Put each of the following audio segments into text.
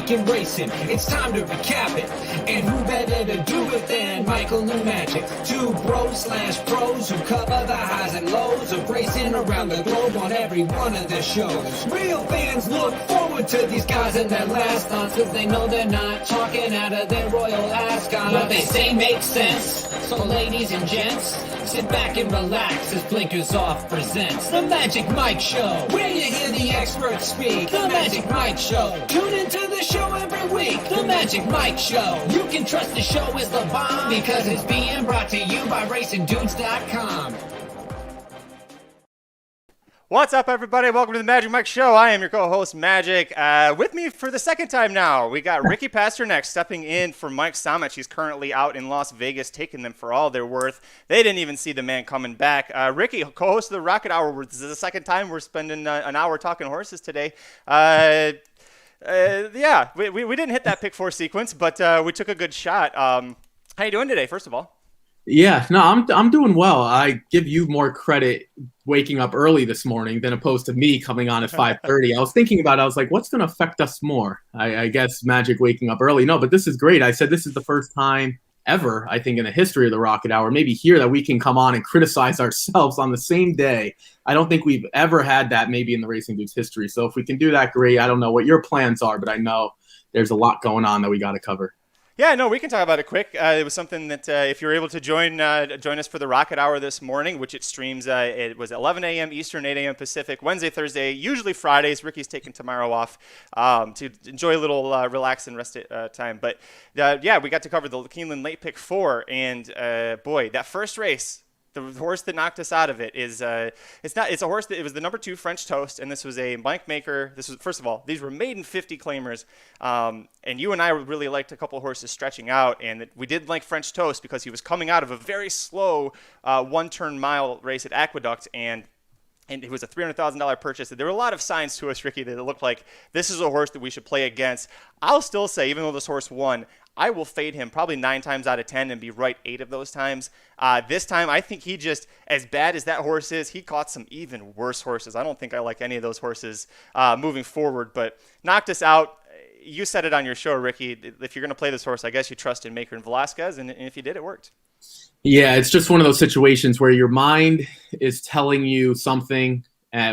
weekend racing. It's time to recap it. And who better to do it than Michael New Magic? Two bros/pros who cover the highs and lows of racing around the globe on every one of their shows. Real fans look forward to these guys and their last stunts, cause they know they're not talking out of their royal ascot. What they say makes sense. So ladies and gents, sit back and relax as Blinkers Off presents The Magic Mike Show, where you hear the experts speak. The Magic Mike Show. Tune into the show every week. The Magic Mike Show. You can trust the show is the bomb because it's being brought to you by RacingDudes.com. What's up, everybody? Welcome to the Magic Mike Show. I am your co-host, Magic. With me for the second time now, we got Ricky Pasternak stepping in for Mike Samich. He's currently out in Las Vegas, taking them for all they're worth. They didn't even see the man coming back. Ricky, co-host of the Rocket Hour. This is the second time we're spending an hour talking horses today. Yeah, we didn't hit that pick four sequence, but we took a good shot. How you doing today, first of all? Yeah, no, I'm doing well. I give you more credit waking up early this morning than opposed to me coming on at 5:30. I was thinking about it. I was like, what's going to affect us more? I guess Magic waking up early. No, but this is great. I said this is the first time ever, I think, in the history of the Rocket Hour, maybe here, that we can come on and criticize ourselves on the same day. I don't think we've ever had that maybe in the Racing Dudes history. So if we can do that, great. I don't know what your plans are, but I know there's a lot going on that we got to cover. Yeah, no, we can talk about it quick. It was something that if you're able to join us for the Rocket Hour this morning, which it streams, it was 11 a.m. Eastern, 8 a.m. Pacific, Wednesday, Thursday, usually Fridays. Ricky's taking tomorrow off to enjoy a little relax and rest time. But yeah, we got to cover the Keeneland Late Pick 4, and boy, that first race, the horse that knocked us out of it is it's a horse that it was the number 2 French Toast, and this was a blank maker. This was, first of all, these were maiden 50 claimers, and you and I really liked a couple of horses stretching out, and we did like French Toast because he was coming out of a very slow one-turn mile race at Aqueduct, and it was a $300,000 purchase. There were a lot of signs to us, Ricky, that it looked like this is a horse that we should play against. I'll still say, even though this horse won, I will fade him probably 9 times out of 10 and be right 8 of those times. This time, I think he just, as bad as that horse is, he caught some even worse horses. I don't think I like any of those horses moving forward, but knocked us out. You said it on your show, Ricky. If you're going to play this horse, I guess you trust in Maker and Velasquez, and if you did, it worked. Yeah, it's just one of those situations where your mind is telling you something,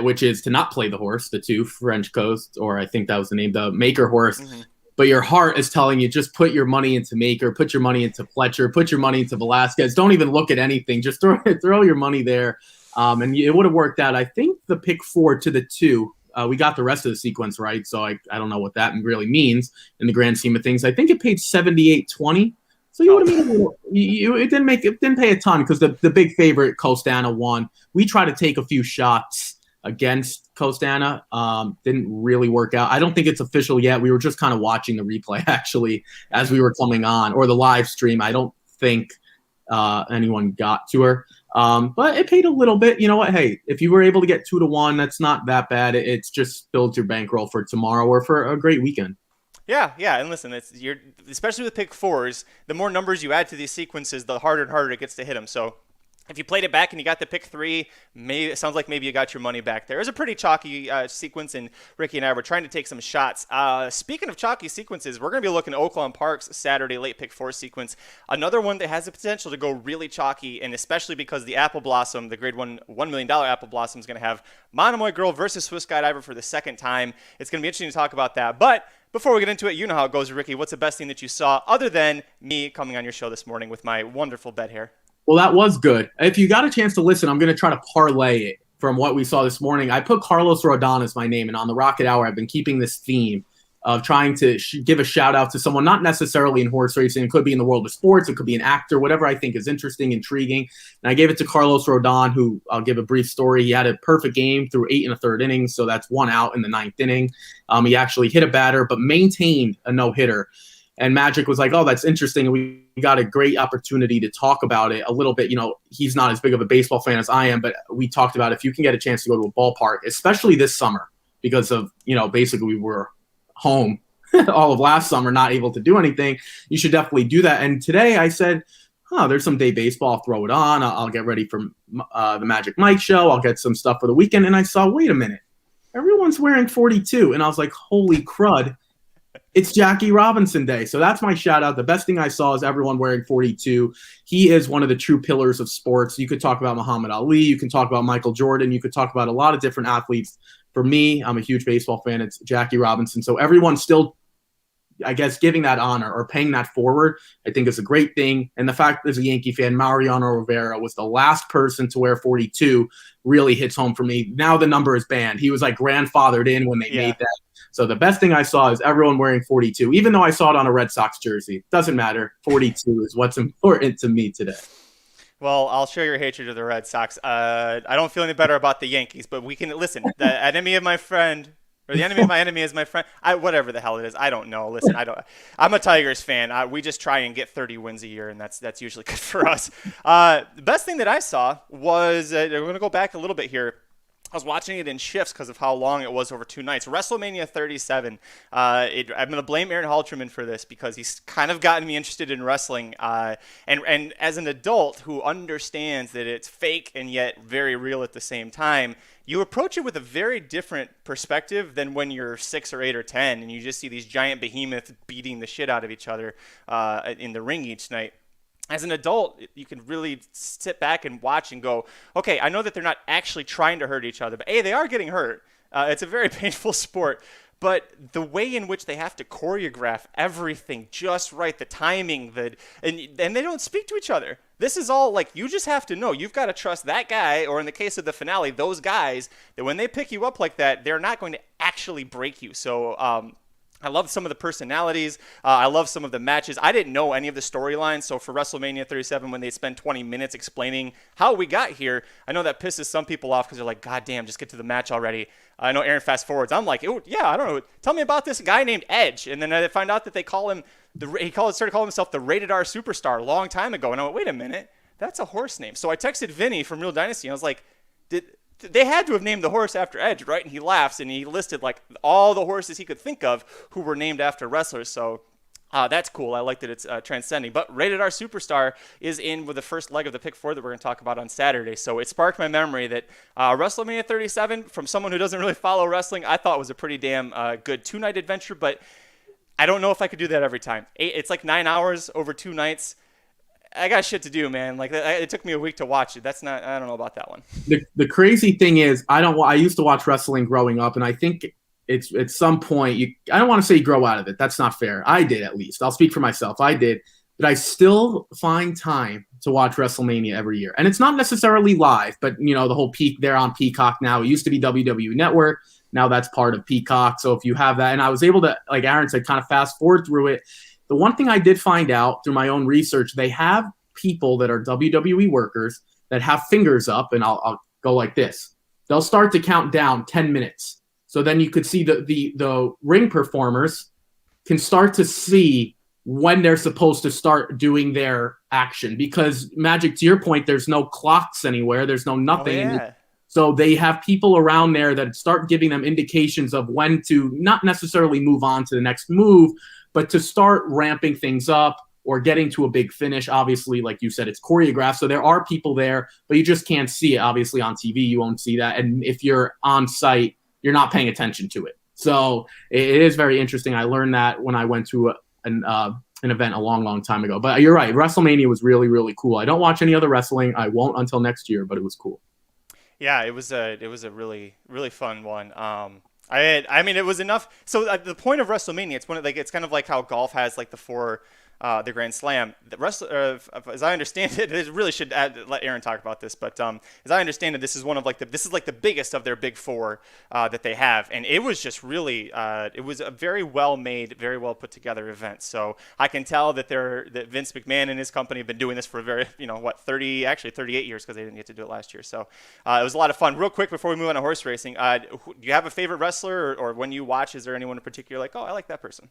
which is to not play the horse, the 2 French Coast, or I think that was the name, the Maker horse. Mm-hmm. But your heart is telling you, just put your money into Maker, put your money into Fletcher, put your money into Velasquez. Don't even look at anything. Just throw your money there. And it would have worked out. I think the pick 4 to the 2, we got the rest of the sequence right. So I don't know what that really means in the grand scheme of things. I think it paid $78.20. So you would have made it didn't pay a ton because the big favorite, Costana, won. We tried to take a few shots against Costana, didn't really work out. I don't think it's official yet. We were just kind of watching the replay actually as we were coming on, or the live stream. I don't think anyone got to her, but it paid a little bit. You know what? Hey, if you were able to get 2 to 1, that's not that bad. It's just builds your bankroll for tomorrow or for a great weekend. Yeah, and listen, especially with pick 4s, the more numbers you add to these sequences, the harder and harder it gets to hit them. So if you played it back and you got the pick 3, it sounds like maybe you got your money back there. It was a pretty chalky sequence, and Ricky and I were trying to take some shots. Speaking of chalky sequences, we're going to be looking at Oaklawn Park's Saturday late pick 4 sequence. Another one that has the potential to go really chalky, and especially because the Apple Blossom, the grade $1 million Apple Blossom, is going to have Monomoy Girl versus Swiss Skydiver for the second time. It's going to be interesting to talk about that. But before we get into it, you know how it goes, Ricky. What's the best thing that you saw other than me coming on your show this morning with my wonderful bed hair? Well, that was good. If you got a chance to listen, I'm going to try to parlay it from what we saw this morning. I put Carlos Rodon as my name, and on the Rocket Hour, I've been keeping this theme of trying to give a shout out to someone, not necessarily in horse racing. It could be in the world of sports. It could be an actor, whatever I think is interesting, intriguing. And I gave it to Carlos Rodon, who I'll give a brief story. He had a perfect game through 8 1/3 innings, so that's 1 out in the 9th inning. He actually hit a batter, but maintained a no-hitter. And Magic was like, oh, that's interesting. And we got a great opportunity to talk about it a little bit. You know, he's not as big of a baseball fan as I am, but we talked about if you can get a chance to go to a ballpark, especially this summer, because of, basically we were home all of last summer, not able to do anything. You should definitely do that. And today I said, there's some day baseball. I'll throw it on. I'll get ready for the Magic Mike show. I'll get some stuff for the weekend. And I saw, wait a minute, everyone's wearing 42. And I was like, holy crud. It's Jackie Robinson Day. So that's my shout out. The best thing I saw is everyone wearing 42. He is one of the true pillars of sports. You could talk about Muhammad Ali. You can talk about Michael Jordan. You could talk about a lot of different athletes. For me, I'm a huge baseball fan. It's Jackie Robinson. So everyone's still, I guess, giving that honor or paying that forward, I think is a great thing. And the fact that as a Yankee fan, Mariano Rivera was the last person to wear 42 really hits home for me. Now the number is banned. He was like grandfathered in when they made that. So the best thing I saw is everyone wearing 42, even though I saw it on a Red Sox jersey. Doesn't matter. 42 is what's important to me today. Well, I'll share your hatred of the Red Sox. I don't feel any better about the Yankees, but we can listen. The enemy of my friend, or the enemy of my enemy is my friend. Whatever the hell it is, I don't know. Listen, I'm a Tigers fan. We just try and get 30 wins a year, and that's usually good for us. The best thing that I saw was we're going to go back a little bit here. I was watching it in shifts because of how long it was over 2 nights. WrestleMania 37. I'm going to blame Aaron Halterman for this because he's kind of gotten me interested in wrestling. And as an adult who understands that it's fake and yet very real at the same time, you approach it with a very different perspective than when you're 6 or 8 or 10 and you just see these giant behemoths beating the shit out of each other in the ring each night. As an adult, you can really sit back and watch and go, okay, I know that they're not actually trying to hurt each other, but A, they are getting hurt. It's a very painful sport. But the way in which they have to choreograph everything just right, the timing, and they don't speak to each other. This is all like, you just have to know. You've got to trust that guy, or in the case of the finale, those guys, that when they pick you up like that, they're not going to actually break you. So, I love some of the personalities. I love some of the matches. I didn't know any of the storylines. So for WrestleMania 37, when they spend 20 minutes explaining how we got here, I know that pisses some people off because they're like, God damn, just get to the match already. I know Aaron fast forwards. I'm like, oh, yeah, I don't know. Tell me about this guy named Edge. And then I find out that they call him, started calling himself the Rated R Superstar a long time ago. And I went, wait a minute, that's a horse name. So I texted Vinny from Real Dynasty. And I was like, they had to have named the horse after Edge, right? And he laughs, and he listed like all the horses he could think of who were named after wrestlers. So that's cool. I like that it's transcending. But Rated R Superstar is in with the first leg of the Pick 4 that we're going to talk about on Saturday. So it sparked my memory that WrestleMania 37, from someone who doesn't really follow wrestling, I thought was a pretty damn good 2-night adventure. But I don't know if I could do that every time. It's like 9 hours over 2 nights. I got shit to do, man. Like it took me a week to watch it. I don't know about that one. The crazy thing is, I used to watch wrestling growing up, and I think it's at some point I don't want to say you grow out of it. That's not fair. I did, at least. I'll speak for myself. I did, but I still find time to watch WrestleMania every year, and it's not necessarily live, but the whole they're on Peacock now. It used to be WWE Network. Now that's part of Peacock. So if you have that, and I was able to, like Aaron said, kind of fast forward through it. The one thing I did find out through my own research, they have people that are WWE workers that have fingers up, and I'll go like this. They'll start to count down 10 minutes. So then you could see the ring performers can start to see when they're supposed to start doing their action. Because, Magic, to your point, there's no clocks anywhere. There's no nothing. Oh, yeah. So they have people around there that start giving them indications of when to not necessarily move on to the next move, but to start ramping things up or getting to a big finish. Obviously, like you said, it's choreographed. So there are people there, but you just can't see it. Obviously, on TV, you won't see that. And if you're on site, you're not paying attention to it. So it is very interesting. I learned that when I went to an event a long, long time ago. But you're right. WrestleMania was really, really cool. I don't watch any other wrestling. I won't until next year, but it was cool. Yeah, it was a really, really fun one. I mean, it was enough. So the point of WrestleMania, it's kind of like how golf has like the Grand Slam. As I understand it, it really should let Aaron talk about this. But as I understand it, this is the biggest of their big 4 that they have, and it was just really it was a very well made, very well put together event. So I can tell that Vince McMahon and his company have been doing this for 38 years, because they didn't get to do it last year. So it was a lot of fun. Real quick before we move on to horse racing, do you have a favorite wrestler, or when you watch, is there anyone in particular like, oh, I like that person?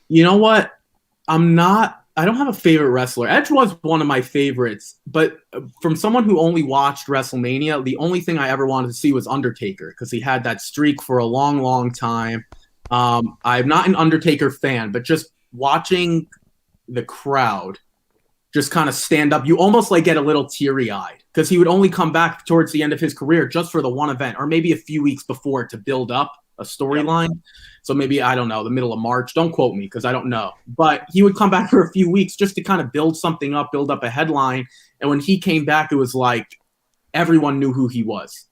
You know what? I don't have a favorite wrestler. Edge was one of my favorites, but from someone who only watched WrestleMania, the only thing I ever wanted to see was Undertaker, because he had that streak for a long, long time. I'm not an Undertaker fan, but just watching the crowd just kind of stand up, you almost like get a little teary-eyed, because he would only come back towards the end of his career just for the one event, or maybe a few weeks before to build up a storyline. So maybe, I don't know, the middle of March. Don't quote me because I don't know. But he would come back for a few weeks just to kind of build something up, build up a headline. And when he came back, it was like everyone knew who he was.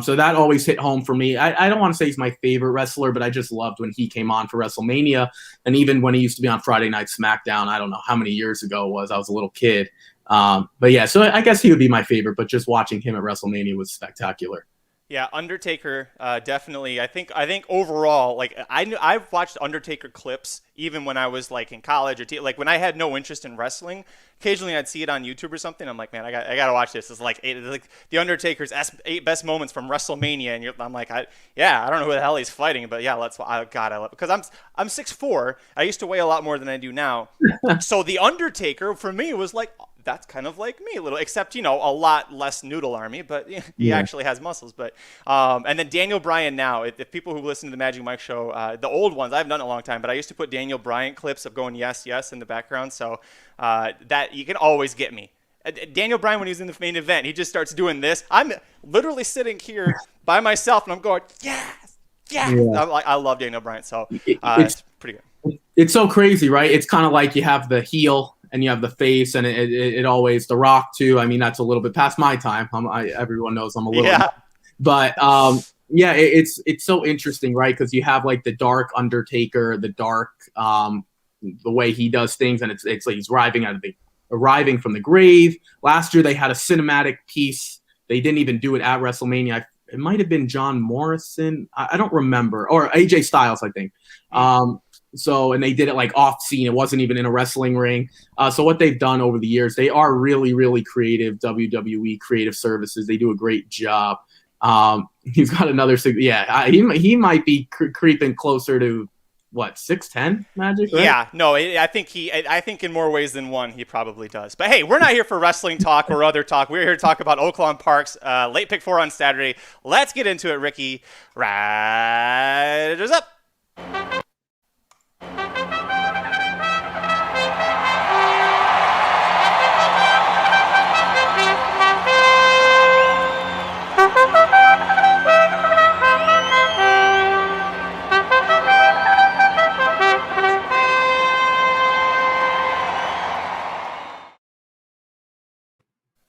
So that always hit home for me. I don't want to say he's my favorite wrestler, but I just loved when he came on for WrestleMania. And even when he used to be on Friday Night SmackDown, I don't know how many years ago it was. I was a little kid. But yeah, so I guess he would be my favorite, but just watching him at WrestleMania was spectacular. Yeah, Undertaker, definitely. I think overall, like I've watched Undertaker clips even when I was like in college or like when I had no interest in wrestling. Occasionally, I'd see it on YouTube or something. I'm like, man, I got to watch this. It's like the Undertaker's 8 best moments from WrestleMania, and I'm like, I don't know who the hell he's fighting, but yeah, I love it because I'm 6'4". I used to weigh a lot more than I do now, so the Undertaker for me was like, that's kind of like me a little, except, a lot less noodle army, but he actually has muscles. But and then Daniel Bryan now, if people who listen to the Magic Mike show, the old ones, I haven't done it in a long time, but I used to put Daniel Bryan clips of going yes, yes in the background. So that you can always get me. Daniel Bryan, when he's in the main event, he just starts doing this. I'm literally sitting here by myself and I'm going, yes, yes. Yeah. I love Daniel Bryan. So it's pretty good. It's so crazy, right? It's kind of like you have the heel and you have the face, and it always, The Rock too. I mean, that's a little bit past my time. Everyone knows I'm a little, but it's so interesting, right? Because you have like the dark Undertaker, the dark, the way he does things, and it's like he's arriving from the grave. Last year they had a cinematic piece. They didn't even do it at WrestleMania. It might have been John Morrison. I don't remember, or AJ Styles, I think. And they did it like off scene. It wasn't even in a wrestling ring. So what they've done over the years, they are really, really creative. WWE Creative Services. They do a great job. He's got another, he might be creeping closer to what, 6'10" Magic? Right? Yeah, no, I think in more ways than one he probably does. But hey, we're not here for wrestling talk or other talk. We're here to talk about Oaklawn Park's late pick 4 on Saturday. Let's get into it, Ricky. Riders up.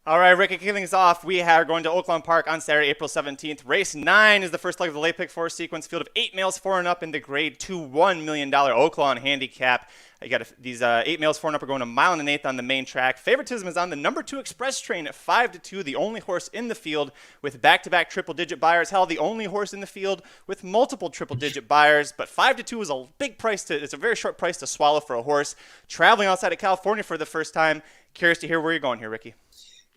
All right, Ricky, kicking things off, we are going to Oaklawn Park on Saturday, April 17th. Race 9 is the first leg of the late pick 4 sequence. Field of 8 males, 4 and up in the grade 2 $1 million Oaklawn handicap. You got these 8 males, 4 and up are going a mile and an eighth on the main track. Favoritism is on the number 2 Express Train at 5-2, the only horse in the field with back-to-back triple-digit buyers. Hell, the only horse in the field with multiple triple-digit buyers. But 5-2 is a big price it's a very short price to swallow for a horse traveling outside of California for the first time. Curious to hear where you're going here, Ricky.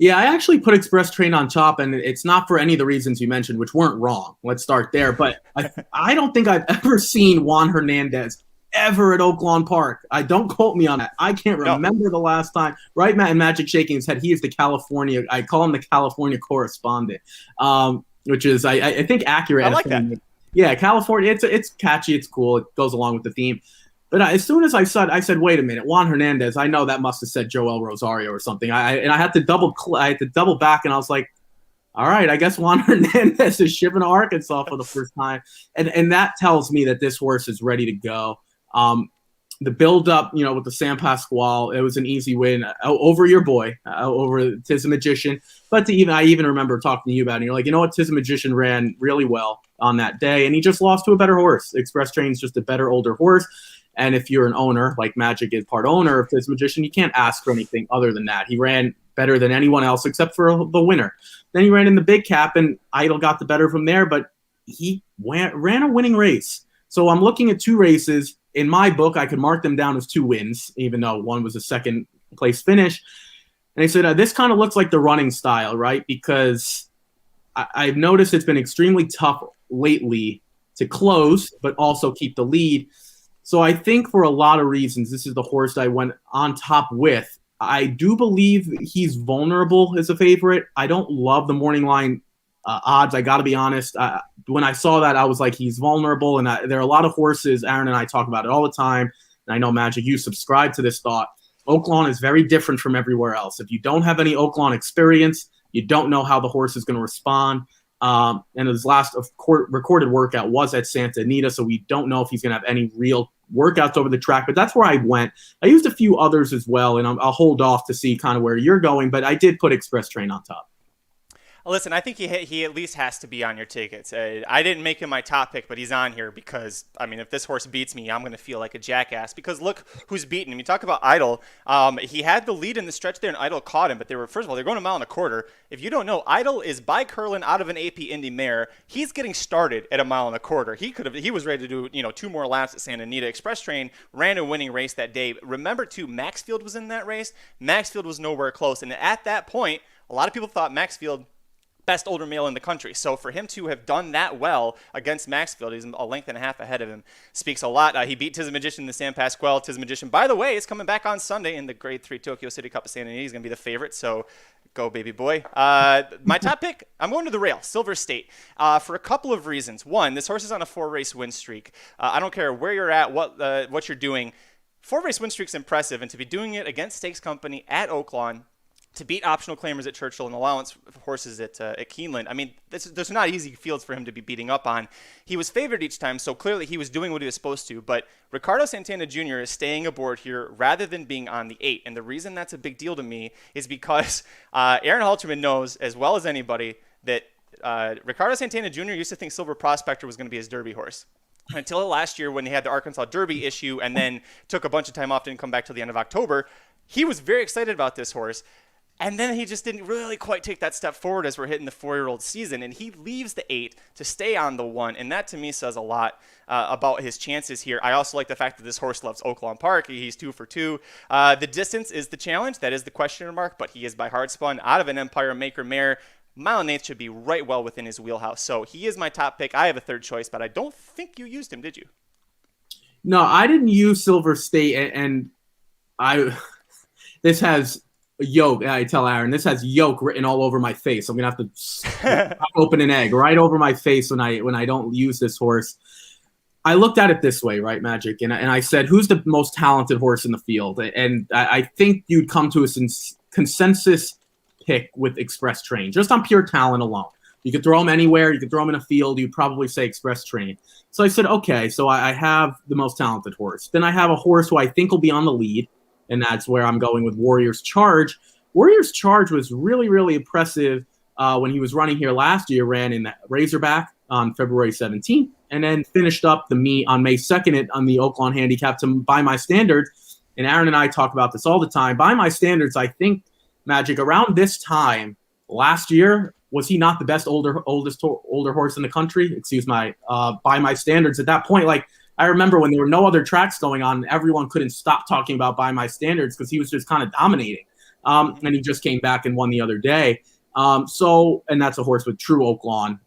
Yeah, I actually put Express Train on top, and it's not for any of the reasons you mentioned, which weren't wrong. Let's start there. But I don't think I've ever seen Juan Hernandez ever at Oaklawn Park. Don't quote me on that. I can't remember the last time. Right, Matt and Magic shaking his head. He is the California. I call him the California correspondent, which is I think accurate. I like that. Yeah, California. It's catchy. It's cool. It goes along with the theme. But as soon as I said, wait a minute, Juan Hernandez. I know that must have said Joel Rosario or something. I had to double back, and I was like, all right, I guess Juan Hernandez is shipping to Arkansas for the first time, and that tells me that this horse is ready to go. The build up, with the San Pasquale, it was an easy win over your boy, over Tiz the Magician. But I even remember talking to you about it. And you're like, you know what, Tiz the Magician ran really well on that day, and he just lost to a better horse. Express Train's just a better, older horse. And if you're an owner, like Magic is part owner of Tiz Magician, you can't ask for anything other than that. He ran better than anyone else except for the winner. Then he ran in the big cap, and Idol got the better from there, but he ran a winning race. So I'm looking at 2 races. In my book, I could mark them down as 2 wins, even though one was a second place finish. And I said, this kind of looks like the running style, right? Because I've noticed it's been extremely tough lately to close, but also keep the lead. So I think for a lot of reasons, this is the horse I went on top with. I do believe he's vulnerable as a favorite. I don't love the morning line odds. I got to be honest. When I saw that, I was like, he's vulnerable. And there are a lot of horses. Aaron and I talk about it all the time. And I know, Magic, you subscribe to this thought. Oaklawn is very different from everywhere else. If you don't have any Oaklawn experience, you don't know how the horse is going to respond. And his last recorded workout was at Santa Anita, so we don't know if he's going to have any real workouts over the track, but that's where I went. I used a few others as well, and I'll hold off to see kind of where you're going, but I did put Express Train on top. Listen, I think he at least has to be on your tickets. I didn't make him my top pick, but he's on here because, I mean, if this horse beats me, I'm going to feel like a jackass because look who's beating him. You talk about Idol. He had the lead in the stretch there, and Idol caught him, but first of all, they're going a mile and a quarter. If you don't know, Idol is by Curlin out of an AP Indy mare. He's getting started at a mile and a quarter. He was ready to do, 2 more laps at Santa Anita. Express Train ran a winning race that day. Remember, too, Maxfield was in that race. Maxfield was nowhere close, and at that point, a lot of people thought Maxfield best older male in the country. So for him to have done that well against Maxfield, he's a length and a half ahead of him, speaks a lot. He beat Tiz Magician in the San Pasquale. Tiz Magician, by the way, is coming back on Sunday in the Grade 3 Tokyo City Cup of Santa Anita. He's going to be the favorite, so go, baby boy. My top pick, I'm going to the rail, Silver State, for a couple of reasons. One, this horse is on a 4-race win streak. I don't care where you're at, what you're doing. 4-race win streak's impressive, and to be doing it against Stakes Company at Oaklawn, to beat optional claimers at Churchill and allowance horses at Keeneland. I mean, there's not easy fields for him to be beating up on. He was favored each time, so clearly he was doing what he was supposed to. But Ricardo Santana Jr. is staying aboard here rather than being on the 8. And the reason that's a big deal to me is because Aaron Halterman knows as well as anybody that Ricardo Santana Jr. used to think Silver Prospector was going to be his Derby horse. Until last year when he had the Arkansas Derby issue and then took a bunch of time off, didn't come back till the end of October, he was very excited about this horse. And then he just didn't really quite take that step forward as we're hitting the 4-year-old season. And he leaves the 8 to stay on the 1. And that, to me, says a lot about his chances here. I also like the fact that this horse loves Oaklawn Park. He's 2 for 2. The distance is the challenge. That is the question mark. But he is by hard spun out of an Empire Maker mare. Mile and 1/8 should be right well within his wheelhouse. So he is my top pick. I have a third choice, but I don't think you used him, did you? No, I didn't use Silver State. And this has yoke. I tell Aaron, this has yoke written all over my face. I'm gonna have to open an egg right over my face when I don't use this horse. I looked at it this way, right, Magic, and I said, who's the most talented horse in the field? And I think you'd come to a consensus pick with Express Train, just on pure talent alone. You could throw him anywhere. You could throw him in a field. You'd probably say Express Train. So I said, okay, so I have the most talented horse. Then I have a horse who I think will be on the lead. And that's where I'm going with Warrior's Charge. Warrior's Charge was really, really impressive when he was running here last year, ran in that Razorback on February 17th, and then finished up the meet on May 2nd on the Oaklawn Handicap to By My Standards. And Aaron and I talk about this all the time. By My Standards, I think, Magic, around this time last year, was he not the best older horse in the country? Excuse my By My Standards. At that point, like, I remember when there were no other tracks going on, everyone couldn't stop talking about By My Standards because he was just kind of dominating. And he just came back and won the other day. And that's a horse with true Oaklawn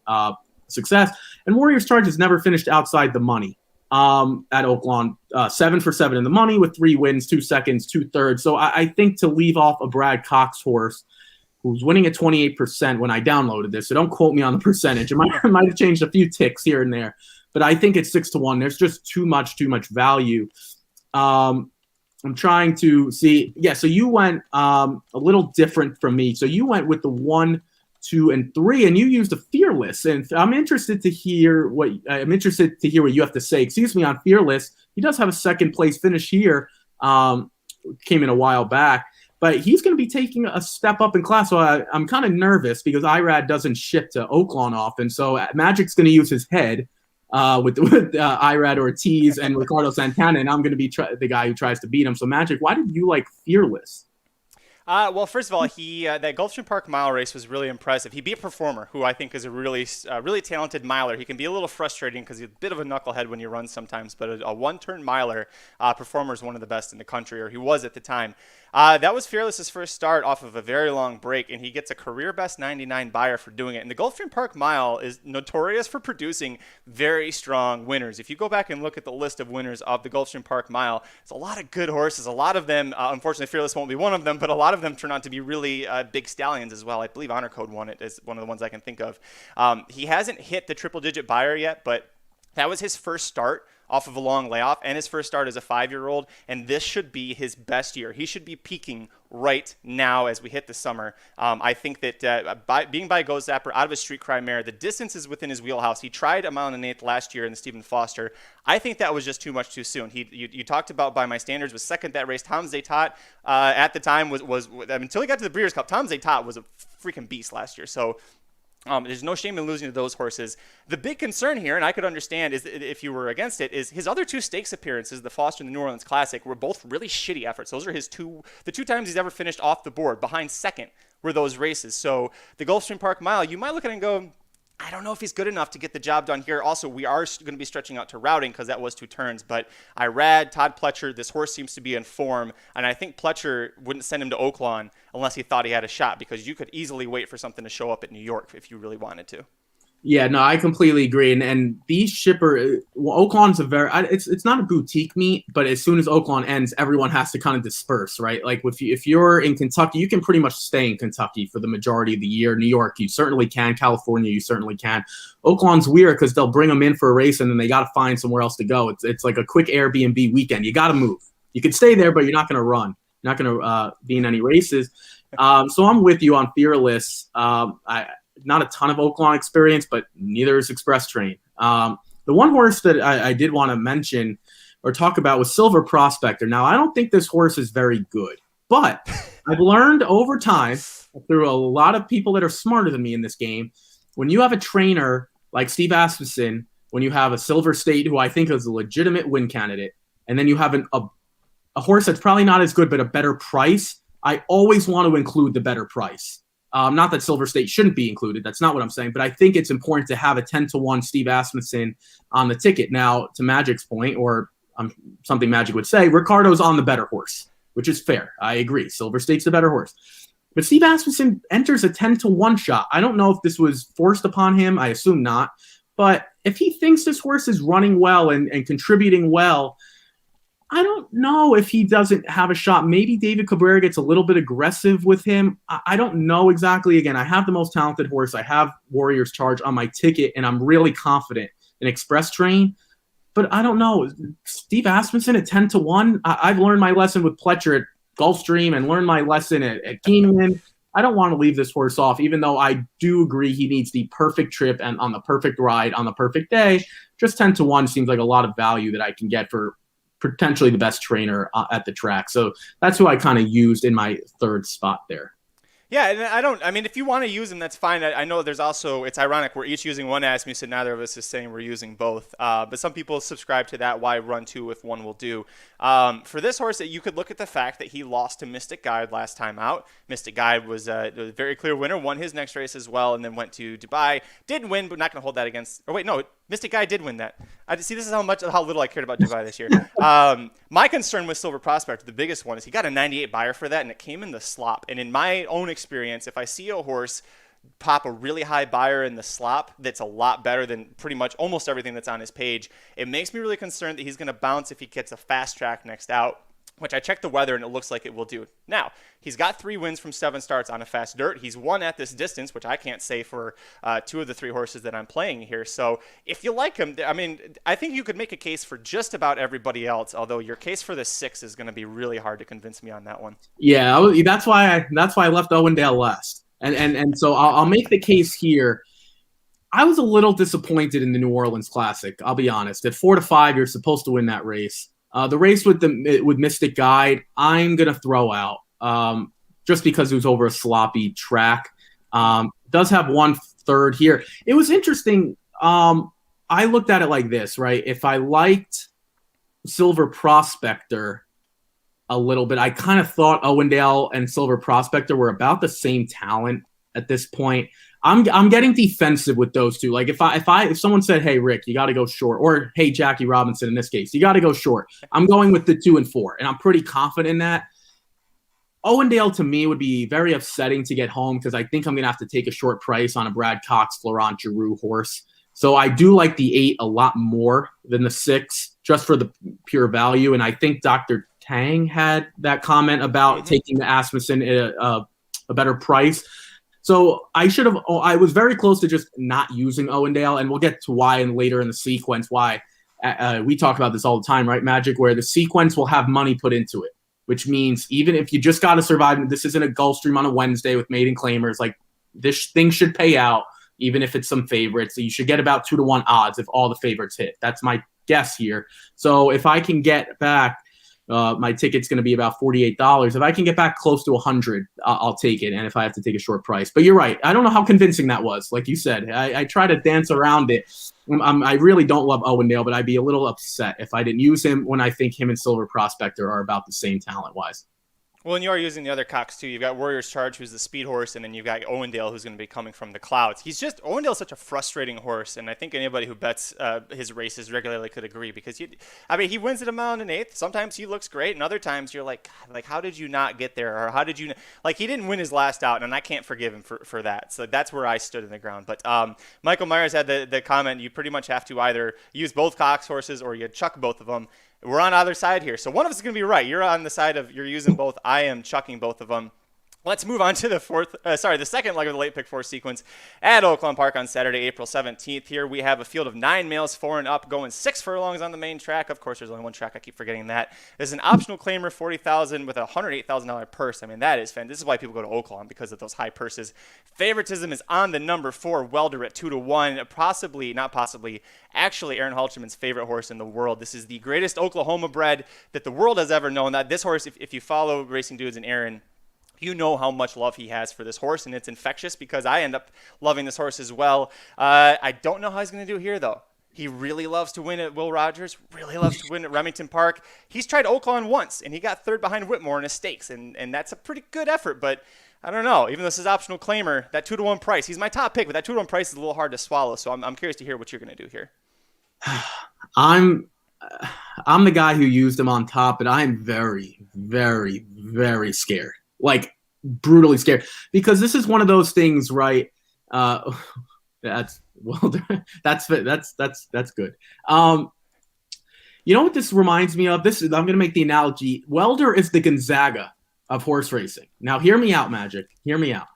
success. And Warrior's Charge has never finished outside the money at Oaklawn. 7 for 7 in the money with 3 wins, 2 seconds, 2 thirds. So I think to leave off a Brad Cox horse who's winning at 28% when I downloaded this, so don't quote me on the percentage. It might have changed a few ticks here and there. But I think it's 6-1. There's just too much value. I'm trying to see. Yeah, so you went a little different from me. So you went with the 1, 2, and 3, and you used a Fearless. And I'm interested to hear what you have to say. Excuse me, on Fearless. He does have a second place finish here. Came in a while back. But he's going to be taking a step up in class. So I'm kind of nervous because IRAD doesn't ship to Oaklawn often. So Magic's going to use his head. With Irad Ortiz and Ricardo Santana, and I'm going to be the guy who tries to beat him. So, Magic, why did you like Fearless? Well, first of all, that Gulfstream Park mile race was really impressive. He beat Performer, who I think is a really talented miler. He can be a little frustrating because he's a bit of a knucklehead when you run sometimes, but a one-turn miler, Performer is one of the best in the country, or he was at the time. That was Fearless's first start off of a very long break, and he gets a career best 99 buyer for doing it. And the Gulfstream Park Mile is notorious for producing very strong winners. If you go back and look at the list of winners of the Gulfstream Park Mile, it's a lot of good horses. A lot of them, unfortunately, Fearless won't be one of them, but a lot of them turn out to be really big stallions as well. I believe Honor Code won it as one of the ones I can think of. He hasn't hit the triple-digit buyer yet, but That was his first start off of a long layoff and his first start as a 5-year-old, and this should be his best year. He should be peaking right now as we hit the summer. I think that being by Go Zapper out of a Street Cry mare, the distance is within his wheelhouse. He tried a mile and an eighth last year in the Stephen Foster. I think that was just too much too soon. You talked about by my standards was second that race. Tom Zaytot at the time was until he got to the Breeders' Cup, Tom Zaytot was a freaking beast last year. So there's no shame in losing to those horses. The big concern here, and I could understand is if you were against it, is his other 2 stakes appearances, the Foster and the New Orleans Classic, were both really shitty efforts. Those are the 2 times he's ever finished off the board behind second were those races. So the Gulfstream Park Mile, you might look at it and go, I don't know if he's good enough to get the job done here. Also, we are going to be stretching out to routing because that was 2 turns. But Irad, Todd Pletcher, this horse seems to be in form. And I think Pletcher wouldn't send him to Oaklawn unless he thought he had a shot, because you could easily wait for something to show up at New York if you really wanted to. Yeah, no, I completely agree. And these Oaklawn's it's not a boutique meet, but as soon as Oaklawn ends, everyone has to kind of disperse, right? Like if you're in Kentucky, you can pretty much stay in Kentucky for the majority of the year. New York, you certainly can. California, you certainly can. Oaklawn's weird because they'll bring them in for a race and then they got to find somewhere else to go. It's like a quick Airbnb weekend. You got to move. You can stay there, but you're not going to run. You're not going to be in any races. So I'm with you on Fearless. Not a ton of Oaklawn experience, but neither is Express Train. The one horse that I did want to mention or talk about was Silver Prospector. Now, I don't think this horse is very good, but I've learned over time through a lot of people that are smarter than me in this game, when you have a trainer like Steve Asmussen, when you have a Silver State, who I think is a legitimate win candidate, and then you have a horse that's probably not as good but a better price, I always want to include the better price. Not that Silver State shouldn't be included. That's not what I'm saying. But I think it's important to have a 10-1 Steve Asmussen on the ticket. Now, to Magic's point, or something Magic would say, Ricardo's on the better horse, which is fair. I agree. Silver State's the better horse. But Steve Asmussen enters a 10-1 shot. I don't know if this was forced upon him. I assume not. But if he thinks this horse is running well and contributing well, I don't know if he doesn't have a shot. Maybe David Cabrera gets a little bit aggressive with him. I don't know exactly. Again, I have the most talented horse. I have Warriors Charge on my ticket, and I'm really confident in Express Train. But I don't know. Steve Asmussen at 10-1. I've learned my lesson with Pletcher at Gulfstream and learned my lesson at Keeneland. I don't want to leave this horse off, even though I do agree he needs the perfect trip and on the perfect ride on the perfect day. Just 10-1 seems like a lot of value that I can get for potentially the best trainer at the track. So that's who I kind of used in my third spot there. Yeah, and I mean, if you want to use him, that's fine. I know there's also, it's ironic, we're each using one Asmussen, neither of us is saying we're using both. But some people subscribe to that, why run 2 if one will do. For this horse, you could look at the fact that he lost to Mystic Guide last time out. Mystic Guide was a very clear winner, won his next race as well, and then went to Dubai. Did win, but not going to hold that against, or wait, no, Mystic Guide did win that. See, this is how little I cared about Dubai this year. My concern with Silver Prospect, the biggest one, is he got a 98 buyer for that, and it came in the slop. And in my own experience, if I see a horse pop a really high buyer in the slop that's a lot better than pretty much almost everything that's on his page, it makes me really concerned that he's going to bounce if he gets a fast track next out, which I checked the weather and it looks like it will do. Now, he's got 3 wins from 7 starts on a fast dirt. He's won at this distance, which I can't say for 2 of the 3 horses that I'm playing here. So if you like him, I mean, I think you could make a case for just about everybody else, although your case for the 6 is going to be really hard to convince me on that one. Yeah, that's why I left Owendale last. And so I'll make the case here. I was a little disappointed in the New Orleans Classic, I'll be honest. At 4-5, you're supposed to win that race. The race with Mystic Guide, I'm going to throw out just because it was over a sloppy track. Does have 1/3 here. It was interesting. I looked at it like this, right? If I liked Silver Prospector a little bit, I kind of thought Owendale and Silver Prospector were about the same talent at this point. I'm getting defensive with those two. Like if someone said, "Hey Rick, you got to go short," or "Hey Jackie Robinson," in this case, you got to go short, I'm going with the 2 and 4, and I'm pretty confident in that. Owendale to me would be very upsetting to get home because I think I'm gonna have to take a short price on a Brad Cox, Florent Giroux horse. So I do like the 8 a lot more than the 6, just for the pure value. And I think Dr. Tang had that comment about taking the Asmussen at a better price. So I should have. I was very close to just not using Owendale, and we'll get to why and later in the sequence why. We talk about this all the time, right, Magic? Where the sequence will have money put into it, which means even if you just got to survive, this isn't a Gulfstream on a Wednesday with maiden claimers. Like this thing should pay out, even if it's some favorites. So you should get about 2-to-1 odds if all the favorites hit. That's my guess here. So if I can get back. My ticket's going to be about $48. If I can get back close to 100, I'll take it. And if I have to take a short price, but you're right. I don't know how convincing that was. Like you said, I try to dance around it. I really don't love Owendale, but I'd be a little upset if I didn't use him when I think him and Silver Prospector are about the same talent wise. Well, and you are using the other cocks too. You've got Warriors Charge, who's the speed horse, and then you've got Owendale, who's going to be coming from the clouds. Owendale's such a frustrating horse, and I think anybody who bets his races regularly could agree because he wins at a mile and an eighth. Sometimes he looks great, and other times you're like, how did you not get there, or how did you he didn't win his last out, and I can't forgive him for that. So that's where I stood in the ground. But Michael Myers had the comment: you pretty much have to either use both Cox horses or you chuck both of them. We're on either side here. So one of us is going to be right. You're on the side of you're using both. I am chucking both of them. Let's move on to the second leg of the late pick 4 sequence at Oaklawn Park on Saturday, April 17th. Here we have a field of 9 males, 4 and up, going 6 furlongs on the main track. Of course, there's only one track. I keep forgetting that. There's an optional claimer, $40,000 with a $108,000 purse. I mean, that is fantastic. This is why people go to Oaklawn, because of those high purses. Favoritism is on the number 4, Welder, at 2-to-1. Actually, Aaron Halterman's favorite horse in the world. This is the greatest Oklahoma bred that the world has ever known. That this horse, if you follow Racing Dudes and Aaron, you know how much love he has for this horse, and it's infectious because I end up loving this horse as well. I don't know how he's going to do here, though. He really loves to win at Will Rogers, really loves to win at Remington Park. He's tried Oaklawn once, and he got third behind Whitmore in a stakes, and that's a pretty good effort, but I don't know. Even though this is optional claimer, that 2-to-1 price, he's my top pick, but that 2-to-1 price is a little hard to swallow, so I'm curious to hear what you're going to do here. I'm the guy who used him on top, but I'm very, very, very scared. Like brutally scared, because this is one of those things, right? That's good. You know what this reminds me of? I'm going to make the analogy. Welder is the Gonzaga of horse racing. Now, hear me out, Magic. Hear me out.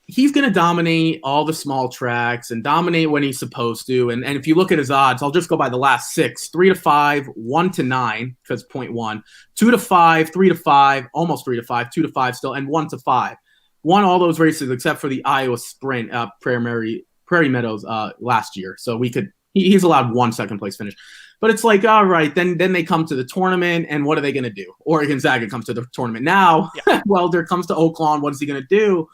He's going to dominate all the small tracks and dominate when he's supposed to. And if you look at his odds, I'll just go by the last 6, 3-5, 1-9, because 0.1, 2-5, 3-5, almost 3-5, 2-5 still, and 1-5. Won all those races except for the Iowa Sprint, Prairie Meadows last year. So he's allowed 1 second place finish. But it's like, all right, then they come to the tournament, and what are they going to do? Or Gonzaga comes to the tournament. Now, Welder comes to Oaklawn. What is he going to do?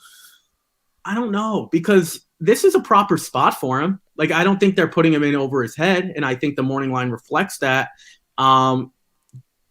I don't know, because this is a proper spot for him. Like, I don't think they're putting him in over his head, and I think the morning line reflects that. But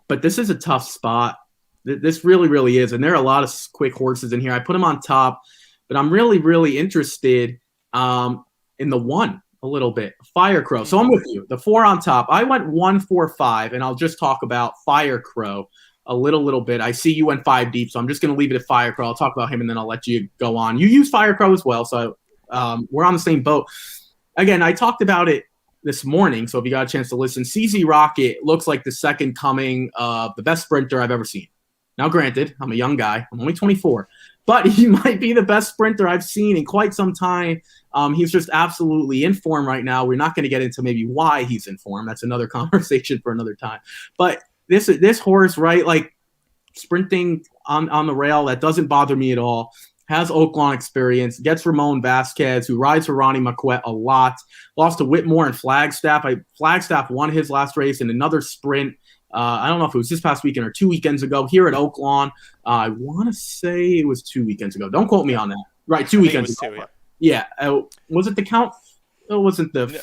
this is a tough spot. This really, really is. And there are a lot of quick horses in here. I put him on top, but I'm really, really interested in the 1 a little bit. Fire Crow. So I'm with you. The 4 on top. I went 1-4-5, and I'll just talk about Fire Crow a little bit. I see you went 5 deep, so I'm just going to leave it at Fire Crow. I'll talk about him, and then I'll let you go on. You use Fire Crow as well, so we're on the same boat. Again, I talked about it this morning, so if you got a chance to listen, CZ Rocket looks like the second coming of the best sprinter I've ever seen. Now, granted, I'm a young guy. I'm only 24. But he might be the best sprinter I've seen in quite some time. He's just absolutely in form right now. We're not going to get into maybe why he's in form. That's another conversation for another time. But this horse, right, like sprinting on the rail, that doesn't bother me at all. Has Oaklawn experience, gets Ramon Vasquez, who rides for Ronnie Marquette a lot. Lost to Whitmore and Flagstaff. Flagstaff won his last race in another sprint. I don't know if it was this past weekend or 2 weekends ago here at Oaklawn. I want to say it was 2 weekends ago. Don't quote me on that. Right, 2 weekends ago. Yeah. Was it the Count? It wasn't the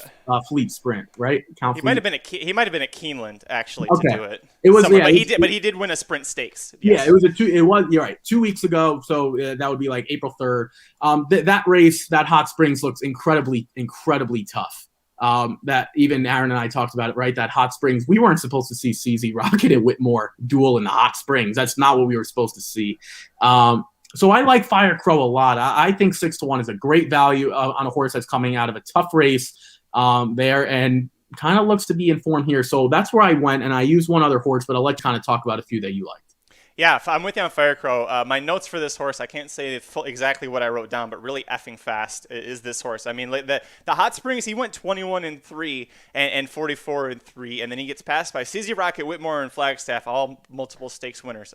Fleet Sprint, right? He might have been at Keeneland actually to do it. It was, yeah, but he did win a sprint stakes. Yeah, Yes. you're right. 2 weeks ago, so that would be like April 3rd. That race, that Hot Springs looks incredibly tough. That even Aaron and I talked about it, right? That Hot Springs, we weren't supposed to see CZ Rocket and Whitmore duel in the Hot Springs. That's not what we were supposed to see. So I like Fire Crow a lot. I think 6-1 is a great value on a horse that's coming out of a tough race there and kind of looks to be in form here. So that's where I went, and I used one other horse, but I'll let you kind of talk about a few that you liked. Yeah, I'm with you on Firecrow. My notes for this horse, I can't say exactly what I wrote down, but really effing fast is this horse. I mean, like the Hot Springs, he went 21-3 and 44-3, and then he gets passed by CZ Rocket, Whitmore, and Flagstaff, all multiple stakes winners.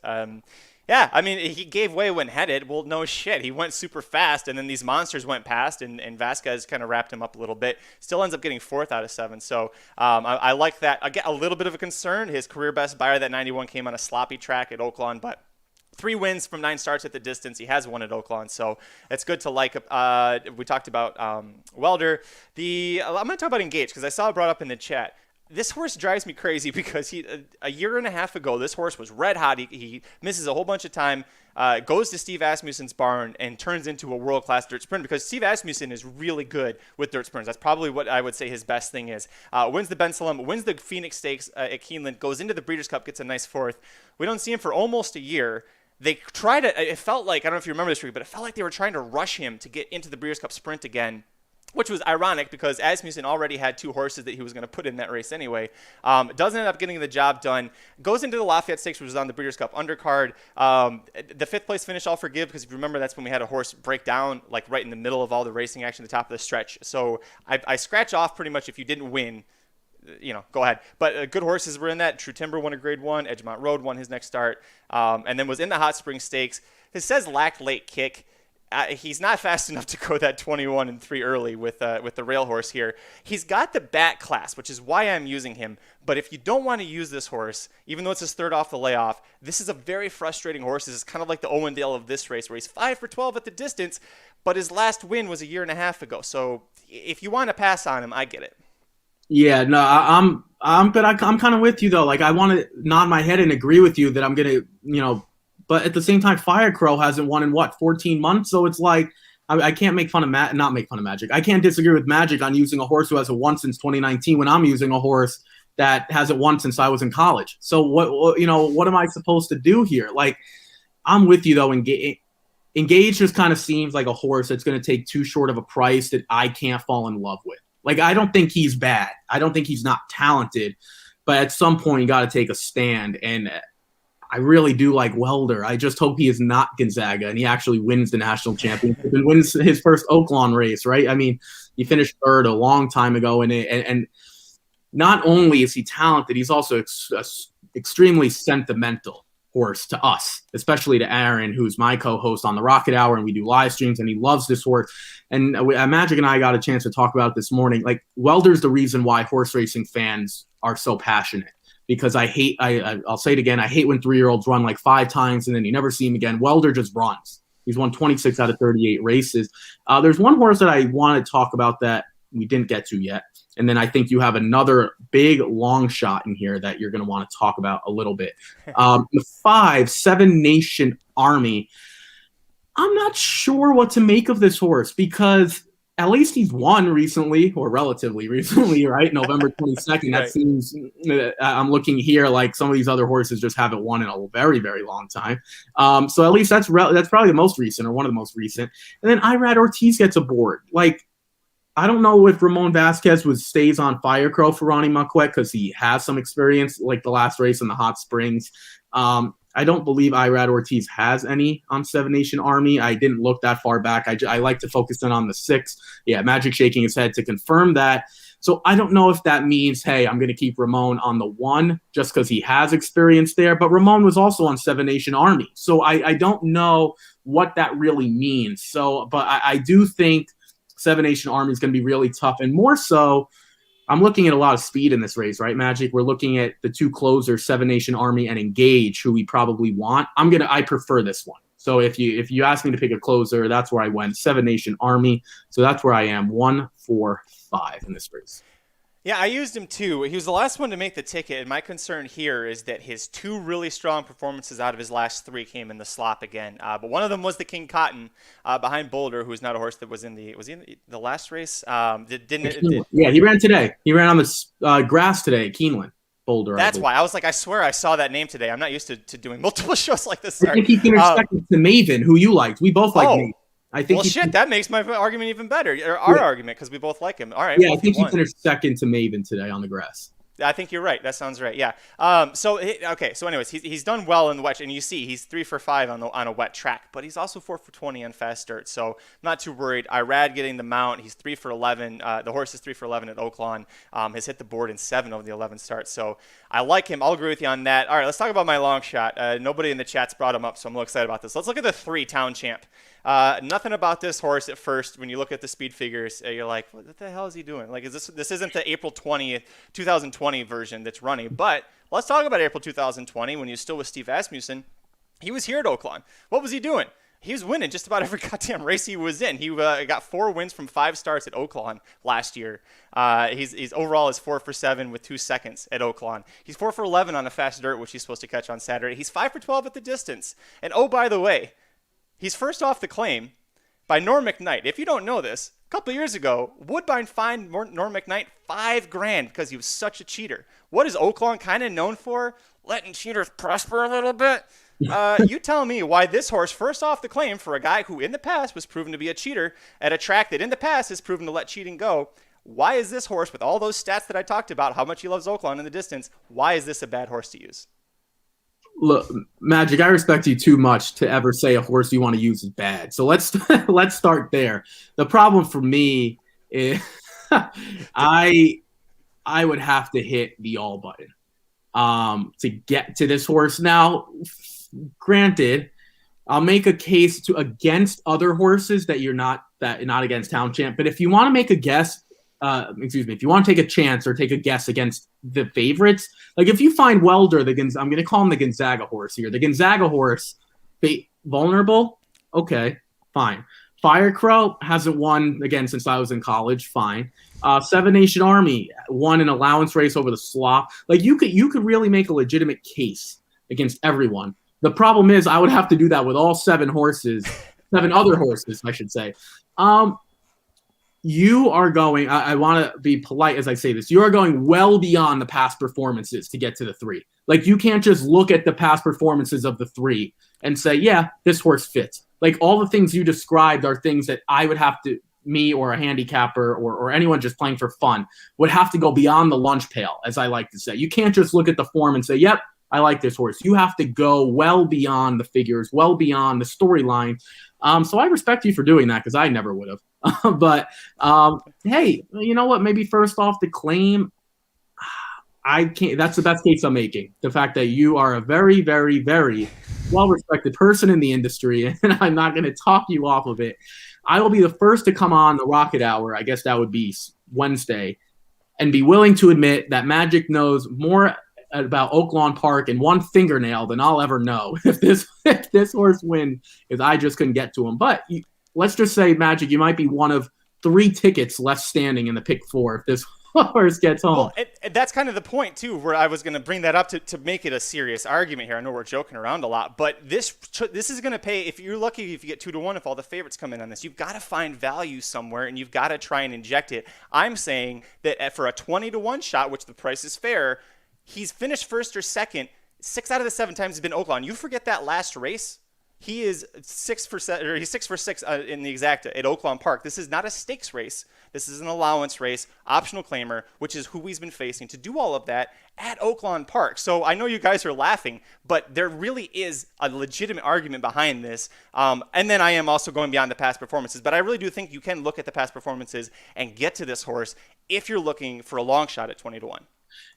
Yeah, I mean, he gave way when headed. Well, no shit. He went super fast, and then these monsters went past, and Vasquez kind of wrapped him up a little bit. Still ends up getting 4th out of 7. So I like that. I get a little bit of a concern. His career best Buyer, that 91, came on a sloppy track at Oaklawn, but 3 wins from 9 starts at the distance. He has won at Oaklawn, so it's good to like. We talked about Welder. I'm going to talk about Engage because I saw it brought up in the chat. This horse drives me crazy because a year and a half ago, this horse was red hot. He misses a whole bunch of time, goes to Steve Asmussen's barn, and turns into a world-class dirt sprint because Steve Asmussen is really good with dirt sprints. That's probably what I would say his best thing is. Wins the Ben Salem, wins the Phoenix Stakes at Keeneland, goes into the Breeders' Cup, gets a nice 4th. We don't see him for almost a year. They tried to, it felt like, I don't know if you remember this, but it felt like they were trying to rush him to get into the Breeders' Cup sprint again, which was ironic because Asmussen already had 2 horses that he was going to put in that race anyway. Doesn't end up getting the job done. Goes into the Lafayette Stakes, which was on the Breeders' Cup undercard. The 5th place finish I'll forgive because if you remember, that's when we had a horse break down like right in the middle of all the racing action at the top of the stretch. So I scratch off pretty much if you didn't win. Go ahead. But good horses were in that. True Timber won a grade 1. Edgemont Road won his next start. And then was in the Hot Springs Stakes. It says lacked late kick. He's not fast enough to go that 21-3 early with the rail horse here. He's got the back class, which is why I'm using him. But if you don't want to use this horse, even though it's his 3rd off the layoff, this is a very frustrating horse. This is kind of like the Owendale of this race, where he's 5 for 12 at the distance, but his last win was a year and a half ago. So if you want to pass on him, I get it. Yeah, no, I'm kind of with you though. Like I want to nod my head and agree with you that I'm gonna, but at the same time, Firecrow hasn't won in 14 months. So it's like I can't make fun of not make fun of Magic. I can't disagree with Magic on using a horse who hasn't won since 2019 when I'm using a horse that hasn't won since I was in college. So what am I supposed to do here? Like I'm with you though. Engage just kind of seems like a horse that's going to take too short of a price that I can't fall in love with. Like, I don't think he's bad. I don't think he's not talented. But at some point, you got to take a stand. And I really do like Welder. I just hope he is not Gonzaga and he actually wins the national championship and wins his first Oaklawn race, right? I mean, he finished 3rd a long time ago in it. And not only is he talented, he's also extremely sentimental horse to us, especially to Aaron, who's my co-host on the Rocket Hour, and we do live streams, and he loves this horse. And Magic and I got a chance to talk about it this morning. Like, Welder's the reason why horse racing fans are so passionate, because I'll say it again, I hate when 3-year-olds run like 5 times and then you never see him again. Welder just runs. He's won 26 out of 38 races. There's one horse that I want to talk about that we didn't get to yet. And then I think you have another big long shot in here that you're going to want to talk about a little bit. The 5, 7 Nation Army. I'm not sure what to make of this horse because at least he's won recently, or relatively recently, right? November 22nd. That seems, I'm looking here like some of these other horses just haven't won in a very, very long time. So at least that's probably the most recent or one of the most recent. And then Irad Ortiz gets aboard. Like, I don't know if Ramon Vasquez stays on Firecrow for Ronnie Marquette because he has some experience, like the last race in the Hot Springs. I don't believe Irad Ortiz has any on 7 Nation Army. I didn't look that far back. I like to focus in on the 6. Yeah, Magic shaking his head to confirm that. So I don't know if that means, hey, I'm going to keep Ramon on the 1 just because he has experience there. But Ramon was also on 7 Nation Army. So I don't know what that really means. So, but I do think 7 Nation Army is going to be really tough. And more so, I'm looking at a lot of speed in this race, right, Magic? We're looking at the 2 closers, 7 Nation Army and Engage, who we probably want. I prefer this one. So if you ask me to pick a closer, that's where I went, 7 Nation Army. So that's where I am, 1, 4, 5 in this race. Yeah, I used him too. He was the last one to make the ticket, and my concern here is that his 2 really strong performances out of his last 3 came in the slop again. But one of them was the King Cotton behind Boulder, who's not a horse that was in the last race. Yeah, he ran today. He ran on the grass today at Keeneland. Boulder. That's why I was like, I swear I saw that name today. I'm not used to doing multiple shows like this. I think he finished second to Maven, who you liked. We both like Maven. I think that makes my argument even better, or our argument, because we both like him. All right. Yeah, I think he finished second to Maven today on the grass. I think you're right. That sounds right. Yeah. Okay. So, anyways, he's done well in the wet, and you see he's 3 for 5 on a wet track, but he's also 4 for 20 on fast dirt. So, I'm not too worried. Irad getting the mount. He's 3 for 11. The horse is 3 for 11 at Oaklawn. Has hit the board in 7 of the 11 starts. So, I like him. I'll agree with you on that. All right, let's talk about my long shot. Nobody in the chat's brought him up, so I'm a little excited about this. Let's look at the 3 Town Champ. Nothing about this horse at first. When you look at the speed figures, you're like, what the hell is he doing? Like, this isn't the April 20th, 2020 version that's running. But let's talk about April 2020 when he was still with Steve Asmussen. He was here at Oaklawn. What was he doing? He was winning just about every goddamn race he was in. He got 4 wins from 5 starts at Oaklawn last year. He's overall is 4 for 7 with 2 seconds at Oaklawn. He's 4 for 11 on a fast dirt, which he's supposed to catch on Saturday. He's 5 for 12 at the distance. And oh, by the way, he's first off the claim by Norm McKnight. If you don't know this, a couple of years ago, Woodbine fined Norm McKnight $5,000 because he was such a cheater. What is Oaklawn kind of known for? Letting cheaters prosper a little bit? You tell me why this horse, first off the claim for a guy who in the past was proven to be a cheater at a track that in the past has proven to let cheating go. Why is this horse, with all those stats that I talked about, how much he loves Oaklawn in the distance, why is this a bad horse to use? Look, Magic, I respect you too much to ever say a horse you want to use is bad. So let's start there. The problem for me is I would have to hit the all button to get to this horse. Now, granted, I'll make a case against other horses that you're not against Town Champ. But if you want to make a guess, if you want to take a chance or take a guess against the favorites, like if you find Welder, I'm going to call him the Gonzaga horse here. The Gonzaga horse, vulnerable? Okay, fine. Fire Crow hasn't won again since I was in college. Fine. Seven Nation Army won an allowance race over the slop. Like you could really make a legitimate case against everyone. The problem is I would have to do that with all 7 other horses, I should say. You are going, I want to be polite as I say this, you are going well beyond the past performances to get to the 3. Like, you can't just look at the past performances of the 3 and say, yeah, this horse fits. Like, all the things you described are things that I would have to, me or a handicapper or anyone just playing for fun, would have to go beyond the lunch pail, as I like to say. You can't just look at the form and say, yep, I like this horse. You have to go well beyond the figures, well beyond the storyline. So I respect you for doing that because I never would have. But hey, you know what? Maybe first off the claim, I can't. That's the best case I'm making. The fact that you are a very, very, very well-respected person in the industry, and I'm not going to talk you off of it. I will be the first to come on the Rocket Hour. I guess that would be Wednesday, and be willing to admit that Magic knows more about Oaklawn Park and one fingernail than I'll ever know if this horse wins, because I just couldn't get to him. But let's just say, Magic, you might be one of 3 tickets left standing in the pick 4 if this horse gets home. Well, that's kind of the point, too, where I was going to bring that up to make it a serious argument here. I know we're joking around a lot, but this is going to pay. If you're lucky, if you get 2-1, if all the favorites come in on this, you've got to find value somewhere, and you've got to try and inject it. I'm saying that for a 20-1 shot, which the price is fair, he's finished first or second 6 out of the 7 times he's been Oaklawn. You forget that last race. He is 6 for 7, or he's 6 for 6 in the exacta at Oaklawn Park. This is not a stakes race. This is an allowance race, optional claimer, which is who he's been facing to do all of that at Oaklawn Park. So I know you guys are laughing, but there really is a legitimate argument behind this. And then I am also going beyond the past performances, but I really do think you can look at the past performances and get to this horse if you're looking for a long shot at 20-1.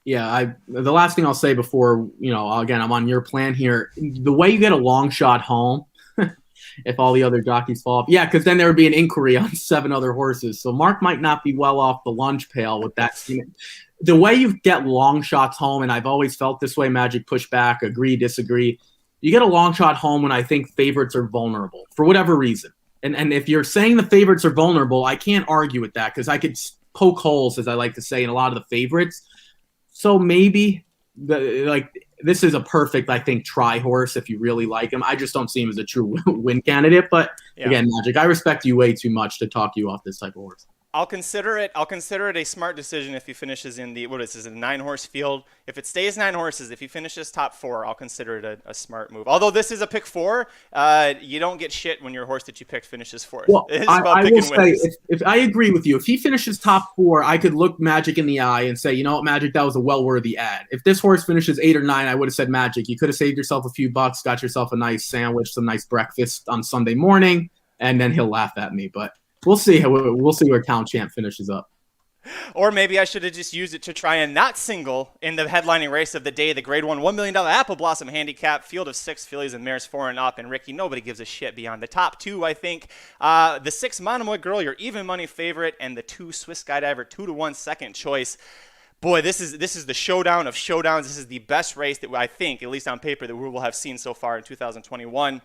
Yeah, the last thing I'll say before, again, I'm on your plan here. The way you get a long shot home, if all the other jockeys fall off, yeah, because then there would be an inquiry on 7 other horses. So Mark might not be well off the lunch pail with that. The way you get long shots home, and I've always felt this way, Magic, push back, agree, disagree. You get a long shot home when I think favorites are vulnerable for whatever reason. And if you're saying the favorites are vulnerable, I can't argue with that because I could poke holes, as I like to say, in a lot of the favorites. So maybe this is a perfect, I think, try horse if you really like him. I just don't see him as a true win candidate. But again, Magic, I respect you way too much to talk you off this type of horse. I'll consider it. I'll consider it a smart decision if he finishes in the, what is this, a 9-horse field. If it stays 9 horses, if he finishes top 4, I'll consider it a smart move. Although this is a pick 4, you don't get shit when your horse that you picked finishes 4th. Well, It's about I picking will say, winners. if I agree with you, if he finishes top 4, I could look Magic in the eye and say, you know what, Magic, that was a well-worthy ad. If this horse finishes 8 or 9, I would have said, Magic, you could have saved yourself a few bucks, got yourself a nice sandwich, some nice breakfast on Sunday morning, and then he'll laugh at me. But we'll see where Town Champ finishes up. Or maybe I should have just used it to try and not single in the headlining race of the day, the Grade 1 $1 million Apple Blossom Handicap, field of 6 fillies and mares 4 and up. And Ricky, nobody gives a shit beyond the top 2, I think. The 6 Monomoy Girl, your even money favorite, and the 2 Swiss Skydiver 2-1 second choice. Boy, this is the showdown of showdowns. This is the best race that I think, at least on paper, that we will have seen so far in 2021.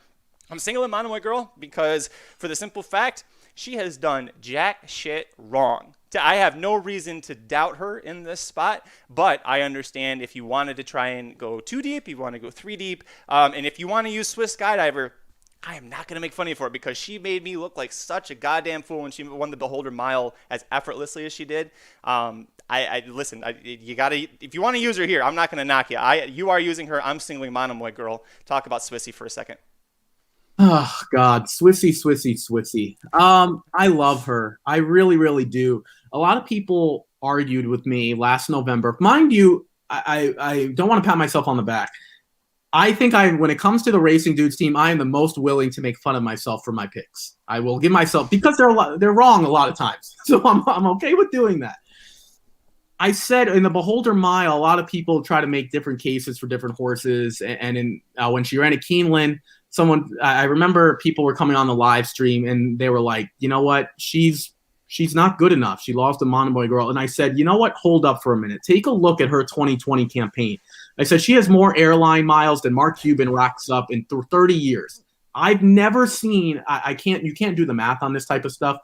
I'm singling Monomoy Girl because, for the simple fact, she has done jack shit wrong. I have no reason to doubt her in this spot, but I understand if you wanted to try and go 2 deep, you want to go 3 deep, and if you want to use Swiss Skydiver, I am not going to make fun of you for it because she made me look like such a goddamn fool when she won the Beholder Mile as effortlessly as she did. Listen, you gotta, if you want to use her here, I'm not going to knock you. You are using her. I'm singling Monomoy Girl. Talk about Swissy for a second. Oh, God. Swissy. I love her. I really, really do. A lot of people argued with me last November. Mind you, I don't want to pat myself on the back. I think when it comes to the Racing Dudes team, I am the most willing to make fun of myself for my picks. I will give myself, because they're wrong a lot of times. So I'm okay with doing that. I said in the Beholder Mile, a lot of people try to make different cases for different horses. And when she ran at Keeneland, I remember people were coming on the live stream and they were like, you know what? She's not good enough. She lost to Monomoy Girl. And I said, you know what? Hold up for a minute. Take a look at her 2020 campaign. I said, she has more airline miles than Mark Cuban racks up in 30 years. I've never seen, you can't do the math on this type of stuff.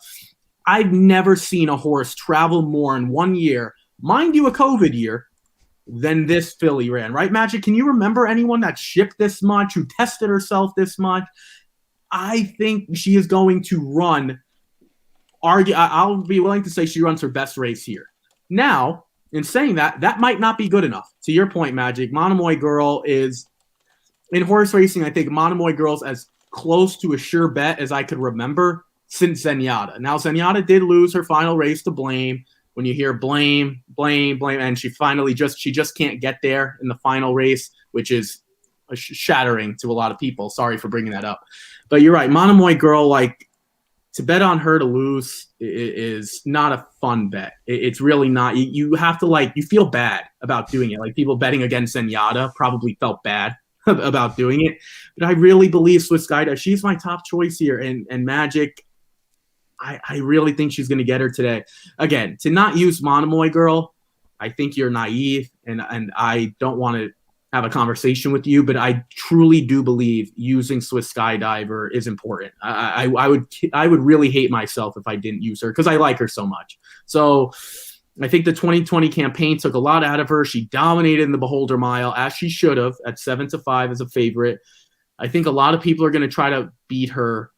I've never seen a horse travel more in 1 year, mind you, a COVID year, than this filly ran, right, Magic? Can you remember anyone that shipped this much, who tested herself this much? I think she is going to run, I'll be willing to say she runs her best race here. Now, in saying that, that might not be good enough. To your point, Magic, Monomoy Girl is, in horse racing, I think Monomoy Girl's as close to a sure bet as I could remember since Zenyatta. Now, Zenyatta did lose her final race to Blame. When you hear blame, and she just can't get there in the final race, which is shattering to a lot of people. Sorry for bringing that up. But you're right. Monomoy Girl, like, to bet on her to lose is not a fun bet. It's really not. You have to, you feel bad about doing it. Like, people betting against Zenyatta probably felt bad about doing it. But I really believe Swiss Skydiver, she's my top choice here. And Magic, I really think she's going to get her today. Again, to not use Monomoy Girl, I think you're naive, and I don't want to have a conversation with you, but I truly do believe using Swiss Skydiver is important. I would really hate myself if I didn't use her because I like her so much. So I think the 2020 campaign took a lot out of her. She dominated in the Beholder Mile, as she should have, at 7-5 as a favorite. I think a lot of people are going to try to beat her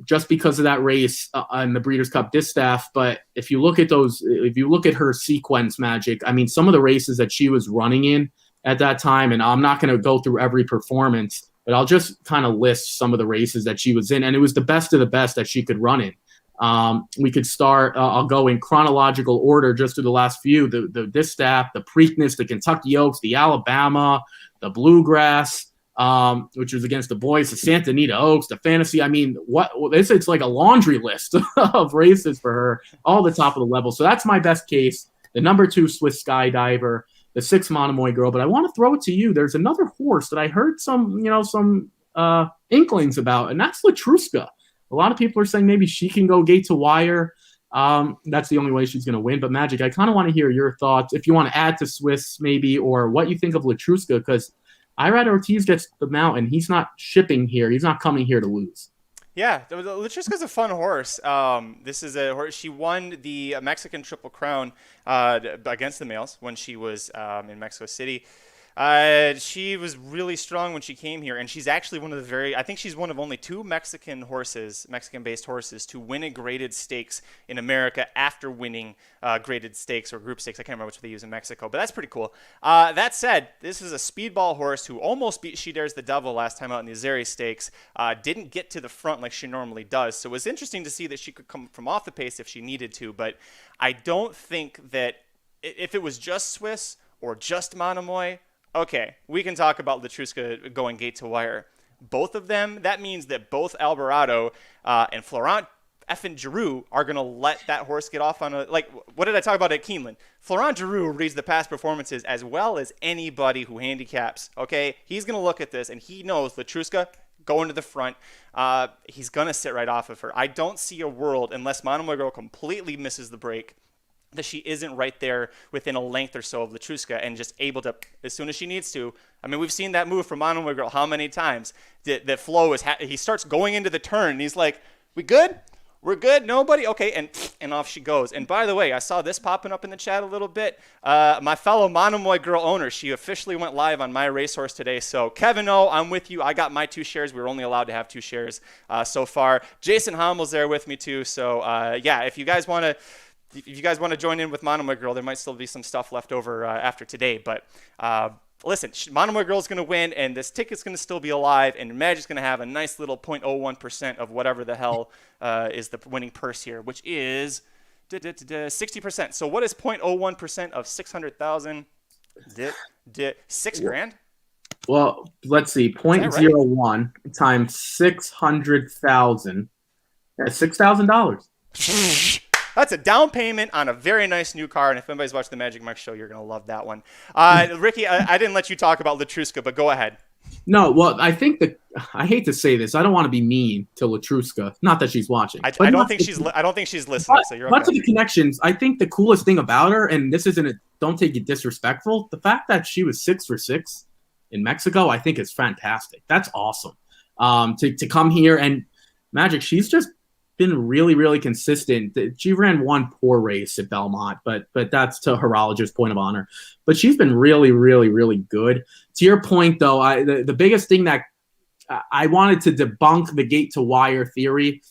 just because of that race on the Breeders' Cup Distaff. But if you look at her sequence, Magic, I mean, some of the races that she was running in at that time, and I'm not going to go through every performance, but I'll just kind of list some of the races that she was in, and it was the best of the best that she could run in. We could start, I'll go in chronological order just to the last few, the Distaff, the Preakness, the Kentucky Oaks, the Alabama, the Bluegrass, which was against the boys, the Santa Anita Oaks, the Fantasy. I mean, it's like a laundry list of races for her, all the top of the level. So that's my best case. The number 2 Swiss Skydiver, the 6 Monomoy Girl. But I want to throw it to you. There's another horse that I heard some inklings about, and that's Latruska. A lot of people are saying maybe she can go gate to wire. That's the only way she's going to win. But Magic, I kind of want to hear your thoughts, if you want to add to Swiss maybe, or what you think of Latruska, because Irad Ortiz gets the mount, and he's not shipping here. He's not coming here to lose. Yeah, Latruska's a fun horse. This is a horse. She won the Mexican Triple Crown against the males when she was in Mexico City. She was really strong when she came here, and she's actually I think she's one of only two Mexican-based horses to win a graded stakes in America after winning graded stakes or group stakes. I can't remember which they use in Mexico, but that's pretty cool. That said, this is a speedball horse who almost beat She Dares the Devil last time out in the Azeri Stakes. Didn't get to the front like she normally does, so it was interesting to see that she could come from off the pace if she needed to, but I don't think that if it was just Swiss or just Monomoy, okay, we can talk about Latruska going gate to wire. Both of them, that means that both Alvarado and Florent effing Giroux are going to let that horse get off on a, like, what did I talk about at Keeneland? Florent Giroux reads the past performances as well as anybody who handicaps, okay? He's going to look at this, and he knows Latruska going to the front. He's going to sit right off of her. I don't see a world, unless Monomoy Girl completely misses the break, that she isn't right there within a length or so of Latruska and just able to, as soon as she needs to. I mean, we've seen that move from Monomoy Girl how many times? That Flo he starts going into the turn, and he's like, we good? We're good? Nobody? Okay, and off she goes. And by the way, I saw this popping up in the chat a little bit. My fellow Monomoy Girl owner, she officially went live on My Racehorse today. So Kevin O, I'm with you. I got my 2 shares. We were only allowed to have 2 shares so far. Jason Hommel's there with me too. So yeah, if you guys want to join in with Monomoy Girl, there might still be some stuff left over after today. But listen, Monomoy Girl is going to win, and this ticket's going to still be alive, and Magic's going to have a nice little 0.01% of whatever the hell is the winning purse here, which is 60%. So what is 0.01% of 600,000? $6,000? Well, let's see. 0.01 times 600,000. That's $6,000. That's a down payment on a very nice new car, and if anybody's watched the Magic Mike show, you're going to love that one. Ricky, I didn't let you talk about Latruska, but go ahead. No, well, I think that I hate to say this. I don't want to be mean to Latruska. Not that she's watching. I don't think she's listening. So you're lots okay. of the connections. I think the coolest thing about her, and this isn't don't take it disrespectful. The fact that she was 6 for 6 in Mexico, I think is fantastic. That's awesome. To come here and Magic, she's just been really, really consistent. She ran one poor race at Belmont, but that's to Horologer's point of honor. But she's been really, really, really good. To your point, though, the biggest thing that I wanted to debunk the gate to wire theory.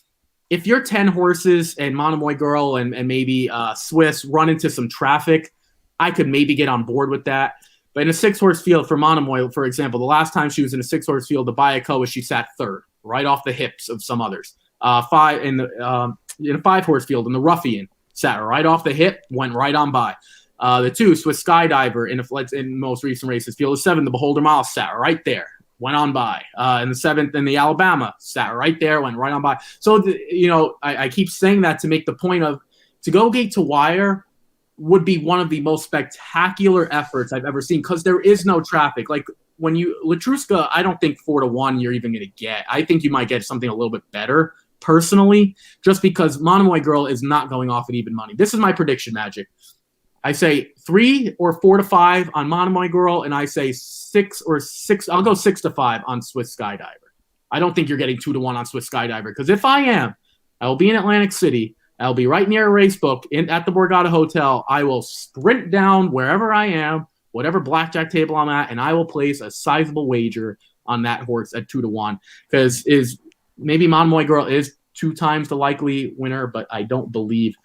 If you're 10 horses and Monomoy Girl and maybe Swiss run into some traffic, I could maybe get on board with that. But in a 6-horse field for Monomoy, for example, the last time she was in a 6-horse field, the Bayakoa, she sat 3rd, right off the hips of some others. In a 5-horse field in the Ruffian, sat right off the hip, went right on by. The 2, Swiss Skydiver in most recent races, field of 7, the Beholder Mile, sat right there, went on by. In the 7th, in the Alabama, sat right there, went right on by. So I keep saying that to make the point of to go gate to wire would be one of the most spectacular efforts I've ever seen because there is no traffic. Like when Latruska, I don't think 4-1 you're even going to get. I think you might get something a little bit better. Personally, just because Monomoy Girl is not going off at even money. This is my prediction, Magic. I say 3 or 4 to 5 on Monomoy Girl, and I say 6 or 6. I'll go 6 to 5 on Swiss Skydiver. I don't think you're getting 2 to 1 on Swiss Skydiver because if I am, I will be in Atlantic City. I'll be right near a race book at the Borgata Hotel. I will sprint down wherever I am, whatever blackjack table I'm at, and I will place a sizable wager on that horse at 2 to 1 because maybe Monomoy Girl is 2 times the likely winner, but I don't believe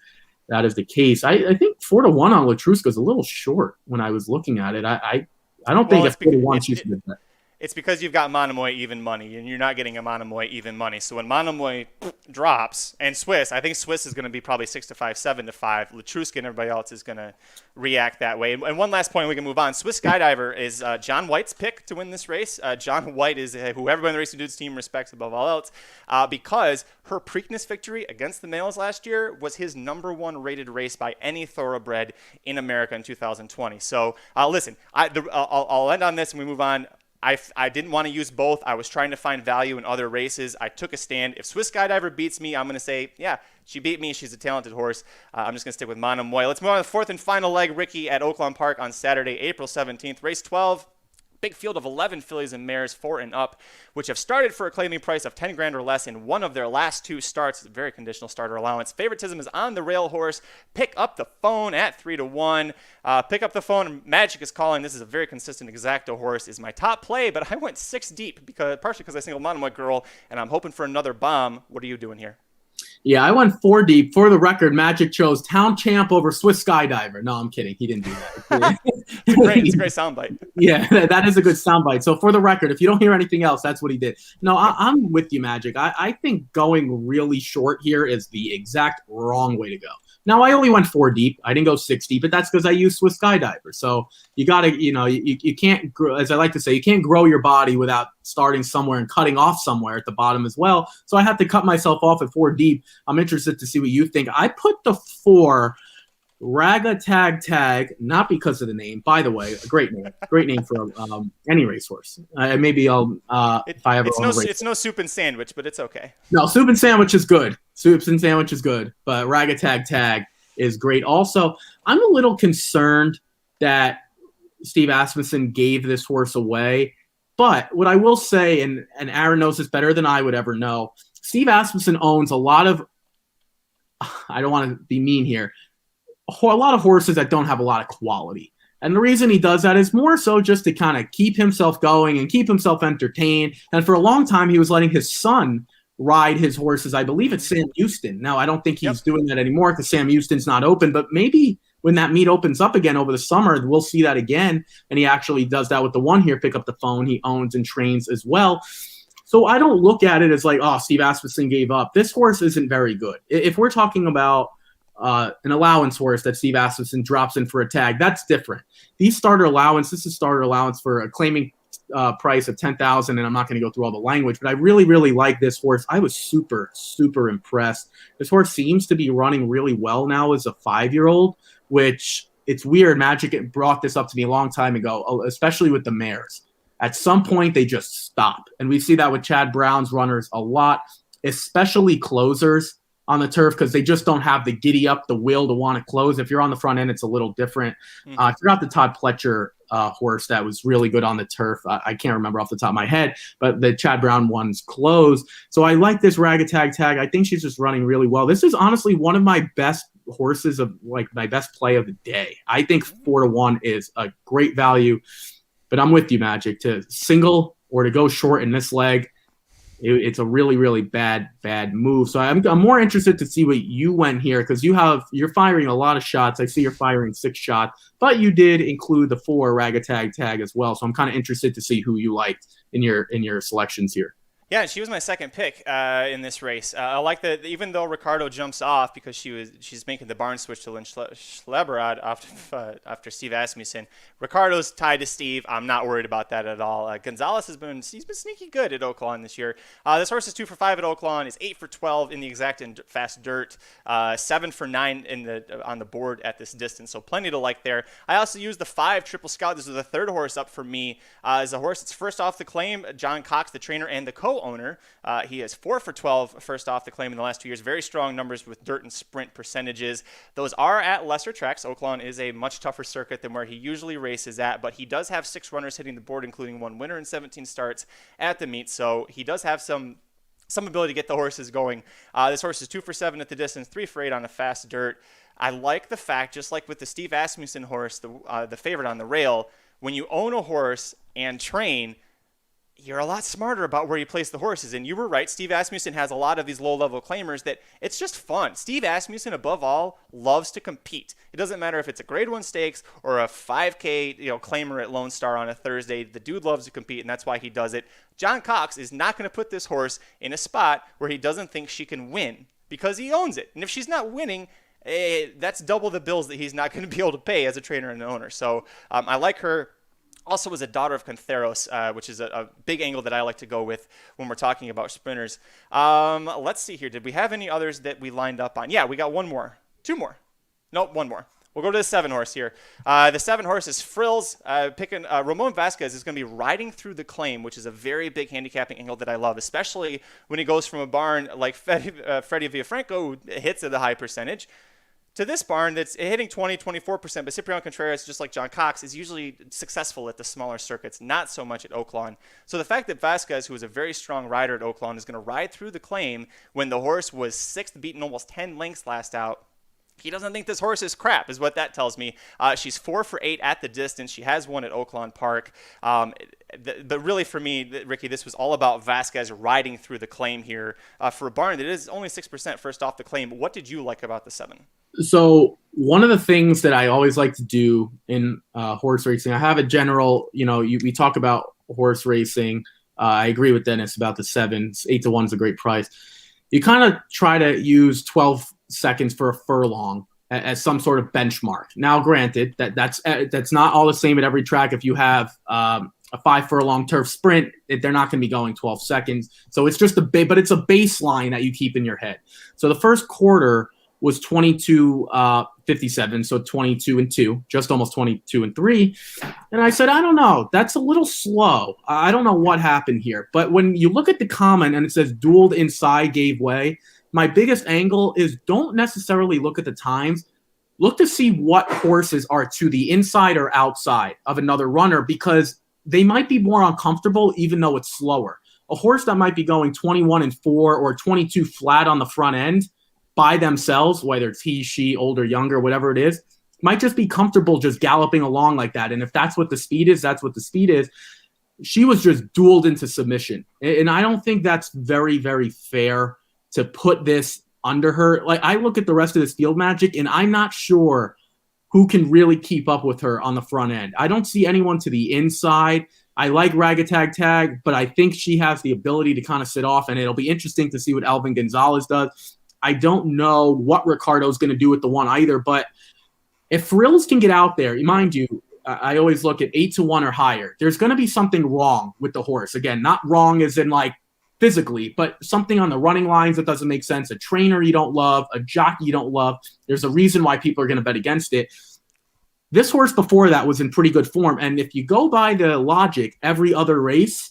that is the case. I think 4 to 1 on Latruska is a little short when I was looking at it. I don't think at 4 to 1 she's good. It's because you've got Monomoy even money, and you're not getting a Monomoy even money. So when Monomoy drops, and Swiss, I think Swiss is going to be probably 6 to 5, 7 to 5. Latruska and everybody else is going to react that way. And one last point, we can move on. Swiss Skydiver is John White's pick to win this race. John White is who everybody in the Racing Dudes team respects above all else because her Preakness victory against the males last year was his #1 rated race by any thoroughbred in America in 2020. So listen, I'll end on this and we move on. I didn't want to use both. I was trying to find value in other races. I took a stand. If Swiss Skydiver beats me, I'm going to say, yeah, she beat me. She's a talented horse. I'm just going to stick with Monomoy. Let's move on to the 4th and final leg, Ricky, at Oaklawn Park on Saturday, April 17th. Race 12, big field of 11 fillies and mares 4 and up, which have started for a claiming price of 10 grand or less in one of their last 2 starts. It's a very conditional starter allowance. Favoritism is on the rail horse. Pick up the phone at 3-1. Pick up the phone. Magic is calling. This is a very consistent exacto horse. Is my top play, but I went 6 deep partially because I singled Monomoy Girl, and I'm hoping for another bomb. What are you doing here? Yeah, I went 4 deep. For the record, Magic chose Town Champ over Swiss Skydiver. No, I'm kidding. He didn't do that. It's a great soundbite. Yeah, that is a good soundbite. So for the record, if you don't hear anything else, that's what he did. No, I'm with you, Magic. I think going really short here is the exact wrong way to go. Now, I only went 4 deep. I didn't go 6 deep, but that's because I used Swiss Skydiver. So you got to, you can't, as I like to say, you can't grow your body without starting somewhere and cutting off somewhere at the bottom as well. So I had to cut myself off at 4 deep. I'm interested to see what you think. I put the 4 Raga Tag, not because of the name, by the way, a great name for any racehorse. Maybe I'll if I ever own a race. It's no soup and sandwich, but it's okay. No, soup and sandwich is good. Soups and sandwich is good, but Raga Tag is great. Also, I'm a little concerned that Steve Asmussen gave this horse away. But what I will say, and Aaron knows this better than I would ever know, Steve Asmussen owns a lot of, I don't want to be mean here, a lot of horses that don't have a lot of quality. And the reason he does that is more so just to kind of keep himself going and keep himself entertained. And for a long time, he was letting his son ride his horses. I believe it's Sam Houston. Now, I don't think he's doing that anymore because Sam Houston's not open. But maybe when that meet opens up again over the summer, we'll see that again. And he actually does that with the one here, Pick Up the Phone. He owns and trains as well. So I don't look at it as like, oh, Steve Asmussen gave up. This horse isn't very good. If we're talking about an allowance horse that Steve Asmussen drops in for a tag, that's different. This is starter allowance for a claiming price of $10,000, and I'm not going to go through all the language, but I really, really like this horse. I was super, super impressed. This horse seems to be running really well now as a 5-year-old, which it's weird. Magic brought this up to me a long time ago, especially with the mares. At some point, they just stop, and we see that with Chad Brown's runners a lot, especially closers on the turf, because they just don't have the giddy up, the will to want to close. If you're on the front end, it's a little different. I forgot the Todd Pletcher horse that was really good on the turf. I can't remember off the top of my head, but the Chad Brown one's closed. So I like this Raga Tag. I think she's just running really well. This is honestly one of my best horses of like my best play of the day. I think 4-1 is a great value, but I'm with you, Magic, to single or to go short in this leg. It's a really, really bad move. So I'm more interested to see what you went here because you're firing a lot of shots. I see you're firing 6 shots, but you did include the 4 Raga Tag as well. So I'm kind of interested to see who you liked in your selections here. Yeah, she was my second pick in this race. I like that even though Ricardo jumps off because she's making the barn switch to Lynn Schleberad after Steve Asmussen. Ricardo's tied to Steve. I'm not worried about that at all. Gonzalez he's been sneaky good at Oaklawn this year. This horse is 2 for 5 at Oaklawn. Is 8 for 12 in the exact and fast dirt. 7 for 9 on the board at this distance. So plenty to like there. I also used the 5 Triple Scout. This is the third horse up for me. Is a horse that's first off the claim. John Cox, the trainer and the co-owner. He is 4 for 12 first off the claim in the last 2 years. Very strong numbers with dirt and sprint percentages. Those are at lesser tracks. Oaklawn is a much tougher circuit than where he usually races at, but he does have 6 runners hitting the board, including 1 winner and 17 starts at the meet. So he does have some ability to get the horses going. This horse is 2 for 7 at the distance, 3 for 8 on a fast dirt. I like the fact, just like with the Steve Asmussen horse, the favorite on the rail, when you own a horse and train, you're a lot smarter about where you place the horses. And you were right. Steve Asmussen has a lot of these low-level claimers that it's just fun. Steve Asmussen, above all, loves to compete. It doesn't matter if it's a grade 1 stakes or a 5K claimer at Lone Star on a Thursday. The dude loves to compete, and that's why he does it. John Cox is not going to put this horse in a spot where he doesn't think she can win because he owns it. And if she's not winning, that's double the bills that he's not going to be able to pay as a trainer and an owner. So I like her. Also was a daughter of Contheros, which is a big angle that I like to go with when we're talking about sprinters. Let's see here. Did we have any others that we lined up on? Yeah, we got 1 more. 2 more. Nope, 1 more. We'll go to the 7 horse here. The 7 horse is Frills. Picking Ramon Vasquez is going to be riding through the claim, which is a very big handicapping angle that I love, especially when he goes from a barn like Freddie Villafranco, who hits at a high percentage, to this barn that's hitting 24%, but Cipriano Contreras, just like John Cox, is usually successful at the smaller circuits, not so much at Oaklawn. So the fact that Vasquez, who is a very strong rider at Oaklawn, is going to ride through the claim when the horse was 6th, beaten almost 10 lengths last out, he doesn't think this horse is crap, is what that tells me. She's 4 for 8 at the distance. She has won at Oaklawn Park. But really, for me, Ricky, this was all about Vasquez riding through the claim here for a barn that is only 6% first off the claim. What did you like about the 7? So one of the things that I always like to do in horse racing, I have a general, we talk about horse racing. I agree with Dennis about the 7s. 8 to 1 is a great price. You kind of try to use 12 seconds for a furlong as some sort of benchmark. Now, granted, that's not all the same at every track. If you have a 5 furlong turf sprint, they're not going to be going 12 seconds. So it's just but it's a baseline that you keep in your head. So the first quarter was 22:57, so 22-2, just almost 22-3. And I said, I don't know, that's a little slow. I don't know what happened here. But when you look at the comment and it says dueled inside, gave way, my biggest angle is don't necessarily look at the times. Look to see what horses are to the inside or outside of another runner, because they might be more uncomfortable even though it's slower. A horse that might be going 21-4 or 22 flat on the front end by themselves, whether it's he, she, older, younger, whatever it is, might just be comfortable just galloping along like that. And if that's what the speed is, that's what the speed is. She was just dueled into submission. And I don't think that's very, very fair to put this under her. Like, I look at the rest of this field magic, and I'm not sure who can really keep up with her on the front end. I don't see anyone to the inside. I like Ragatag Tag, but I think she has the ability to kind of sit off, and it'll be interesting to see what Elvin Gonzalez does. I don't know what Ricardo's going to do with the 1 either, but if Frills can get out there, mind you, I always look at 8 to 1 or higher. There's going to be something wrong with the horse. Again, not wrong as in like physically, but something on the running lines that doesn't make sense. A trainer you don't love, a jockey you don't love. There's a reason why people are going to bet against it. This horse before that was in pretty good form. And if you go by the logic, every other race,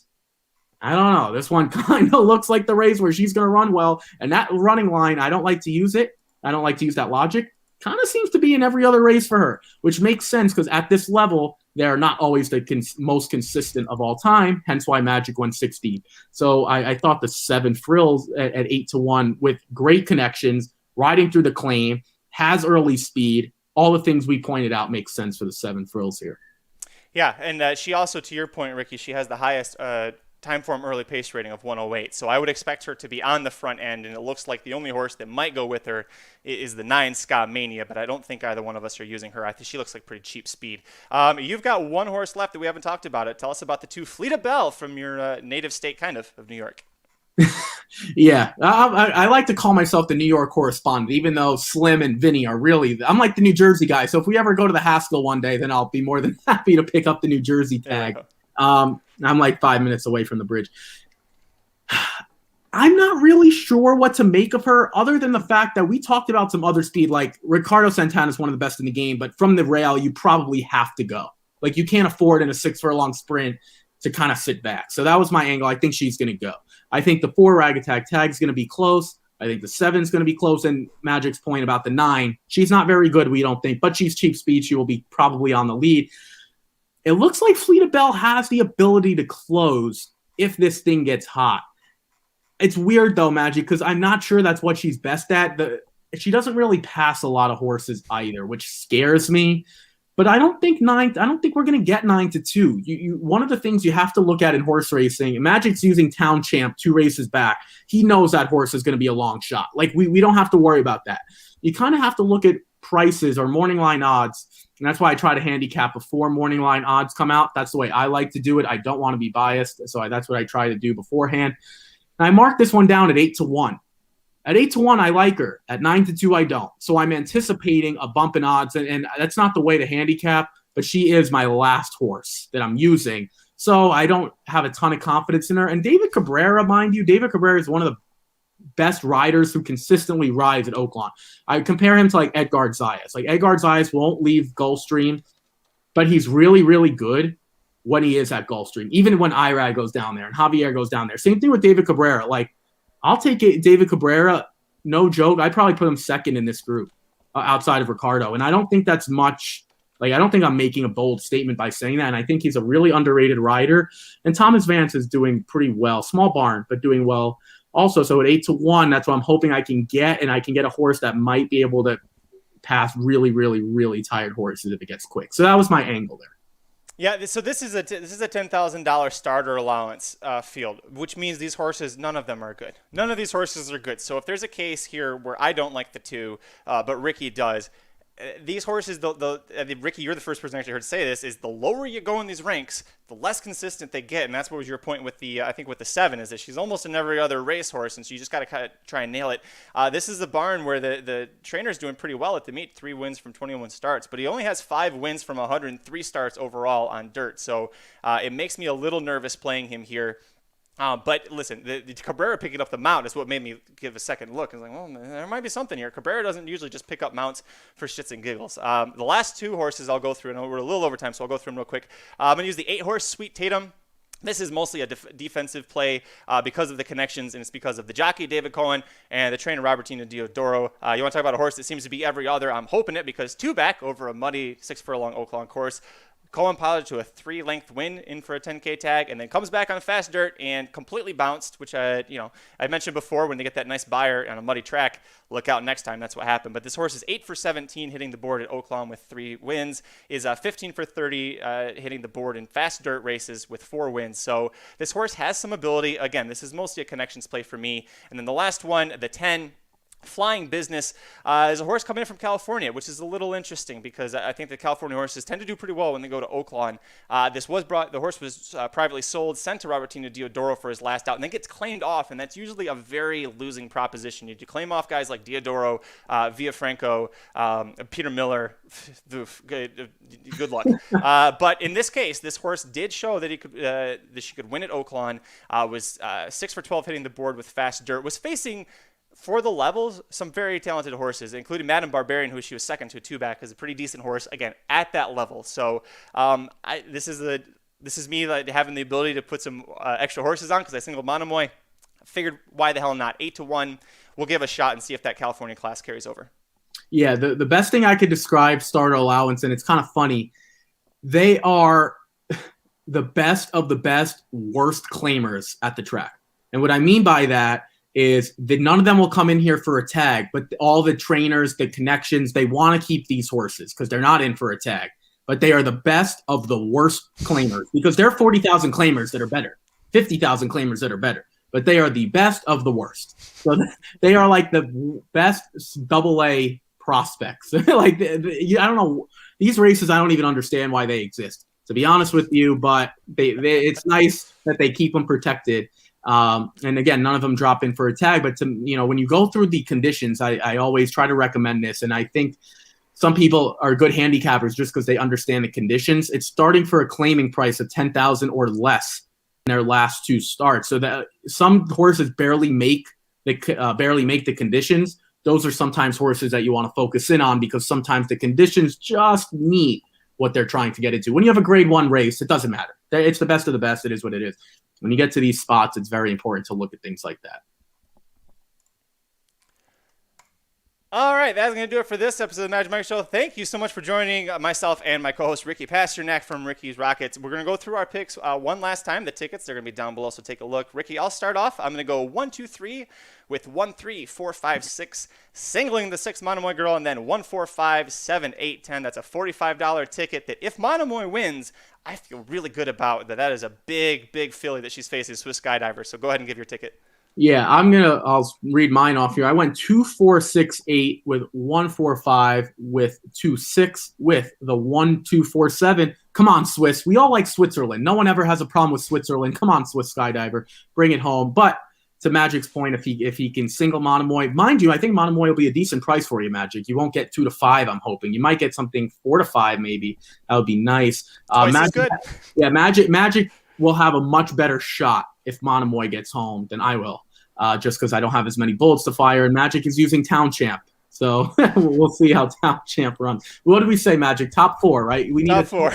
I don't know. This one kind of looks like the race where she's going to run well. And that running line, I don't like to use it. I don't like to use that logic. Kind of seems to be in every other race for her, which makes sense because at this level, they're not always the most consistent of all time, hence why Magic won 16. So I thought the 7 Frills at 8 to 1 with great connections, riding through the claim, has early speed. All the things we pointed out make sense for the 7 Frills here. Yeah, and she also, to your point, Ricky, she has the highest time form early pace rating of 108. So I would expect her to be on the front end, and it looks like the only horse that might go with her is the 9 Ska Mania, but I don't think either one of us are using her. I think she looks like pretty cheap speed. You've got one horse left that we haven't talked about. Tell us about the 2 Fleeta Bell from your native state, kind of New York. Yeah, I like to call myself the New York correspondent, even though Slim and Vinny are really, I'm like the New Jersey guy. So if we ever go to the Haskell one day, then I'll be more than happy to pick up the New Jersey tag. I'm like 5 minutes away from the bridge. I'm not really sure what to make of her, other than the fact that we talked about some other speed, like Ricardo Santana is one of the best in the game, but from the rail, you probably have to go. Like, you can't afford in a 6 furlong sprint to kind of sit back. So that was my angle. I think she's going to go. I think the 4 Ragatag Tag is going to be close. I think the 7 is going to be close. And Magic's point about the 9, she's not very good, we don't think, but she's cheap speed. She will be probably on the lead. It looks like Fleeta Bell has the ability to close if this thing gets hot. It's weird, though, Magic, because I'm not sure that's what she's best at. She doesn't really pass a lot of horses either, which scares me. But I don't think we're going to get 9 to 2. One of the things you have to look at in horse racing, Magic's using Town Champ 2 races back. He knows that horse is going to be a long shot. Like, we don't have to worry about that. You kind of have to look at prices or morning line odds. And that's why I try to handicap before morning line odds come out. That's the way I like to do it. I don't want to be biased. So that's what I try to do beforehand. And I marked this one down at 8 to 1. At 8 to 1, I like her. At 9 to 2, I don't. So I'm anticipating a bump in odds. And that's not the way to handicap, but she is my last horse that I'm using. So I don't have a ton of confidence in her. And David Cabrera, mind you, David Cabrera is one of the best riders who consistently rides at Oaklawn. I compare him to like Edgard Zayas. Like, Edgard Zayas won't leave Gulfstream, but he's really, really good when he is at Gulfstream. Even when Irad goes down there and Javier goes down there. Same thing with David Cabrera. Like, I'll take it. David Cabrera, no joke. I'd probably put him second in this group. outside of Ricardo. And I don't think that's much. Like, I don't think I'm making a bold statement by saying that. And I think he's a really underrated rider. And Thomas Vance is doing pretty well. Small barn, but doing well also. So at 8-1, that's what I'm hoping I can get. And I can get a horse that might be able to pass really, really, really tired horses if it gets quick. So that was my angle there. Yeah, so this is a $10,000 starter allowance field, which means these horses, none of them are good. None of these horses are good. So if there's a case here where I don't like the two, but Ricky does, these horses, Ricky, you're the first person I actually heard say this, is the lower you go in these ranks, the less consistent they get. And that's what was your point with the, I think with the 7, is that she's almost in every other racehorse. And so you just got to kind of try and nail it. This is the barn where the trainer's doing pretty well at the meet, 3 wins from 21 starts, but he only has 5 wins from 103 starts overall on dirt. So it makes me a little nervous playing him here. But listen, the Cabrera picking up the mount is what made me give a second look. I was like, well, there might be something here. Cabrera doesn't usually just pick up mounts for shits and giggles. The last 2 horses I'll go through, and we're a little over time, so I'll go through them real quick. I'm going to use the 8-horse Sweet Tatum. This is mostly a defensive play because of the connections, and it's because of the jockey, David Cohen, and the trainer, Robertino Diodoro. You want to talk about a horse that seems to be every other? I'm hoping it, because 2 back over a muddy 6-furlong Oaklawn course. Cohen piloted to a 3-length win in for a 10K tag, and then comes back on fast dirt and completely bounced, which I mentioned before, when they get that nice buyer on a muddy track, look out next time. That's what happened. But this horse is 8 for 17 hitting the board at Oaklawn with 3 wins, is 15 for 30 hitting the board in fast dirt races with 4 wins. So this horse has some ability. Again, this is mostly a connections play for me. And then the last one, the 10, Flying Business, is a horse coming in from California, which is a little interesting because I think the California horses tend to do pretty well when they go to Oaklawn. The horse was privately sold, sent to Robertino Diodoro for his last out, and then gets claimed off, and that's usually a very losing proposition. You claim off guys like Diodoro, Villafranco, Peter Miller. Good luck. But in this case, this horse did show that she could win at Oaklawn. Was 6 for 12 hitting the board with fast dirt. Was facing, for the levels, some very talented horses, including Madame Barbarian, who she was second to a 2-back, is a pretty decent horse, again, at that level. So this is me having the ability to put some extra horses on because I singled Monomoy. Figured, why the hell not? 8-1. We'll give a shot and see if that California class carries over. Yeah, the best thing I could describe starter allowance, and it's kind of funny, they are the best of the best worst claimers at the track. And what I mean by that is that none of them will come in here for a tag, but all the trainers, the connections, they want to keep these horses because they're not in for a tag. But they are the best of the worst claimers because there are 40,000 claimers that are better, 50,000 claimers that are better, but they are the best of the worst. So they are like the best AA prospects. Like, I don't know, these races, I don't even understand why they exist, to be honest with you, but it's nice that they keep them protected. And again, none of them drop in for a tag, but when you go through the conditions, I always try to recommend this. And I think some people are good handicappers just because they understand the conditions. It's starting for a claiming price of 10,000 or less in their last 2 starts. So that some horses barely make the conditions. Those are sometimes horses that you want to focus in on because sometimes the conditions just meet what they're trying to get into. When you have a grade 1 race, it doesn't matter. It's the best of the best. It is what it is. When you get to these spots, it's very important to look at things like that. All right, that's going to do it for this episode of the Magic Mike Show. Thank you so much for joining myself and my co-host Ricky Pasternak from Ricky's Rockets. We're going to go through our picks one last time. The tickets, they're going to be down below, so take a look. Ricky, I'll start off. I'm going to go 1, 2, 3 with 1, 3, 4, 5, 6, singling the 6 Monomoy girl, and then 1, 4, 5, 7, 8, 10. That's a $45 ticket that if Monomoy wins, I feel really good about that. That is a big, big filly that she's facing, Swiss Skydiver. So go ahead and give your ticket. Yeah, I'll read mine off here. I went 2, 4, 6, 8 with 1, 4, 5 with 2, 6 with the 1, 2, 4, 7. Come on, Swiss. We all like Switzerland. No one ever has a problem with Switzerland. Come on, Swiss Skydiver. Bring it home. But to Magic's point, if he can single Monomoy, mind you, I think Monomoy will be a decent price for you, Magic. You won't get 2 to 5, I'm hoping. You might get something 4 to 5 maybe. That would be nice. Magic, good. Yeah, Magic will have a much better shot if Monomoy gets home than I will, just because I don't have as many bullets to fire, and Magic is using Town Champ. So we'll see how Town Champ runs. What did we say, Magic? Top 4, right? We need top 4.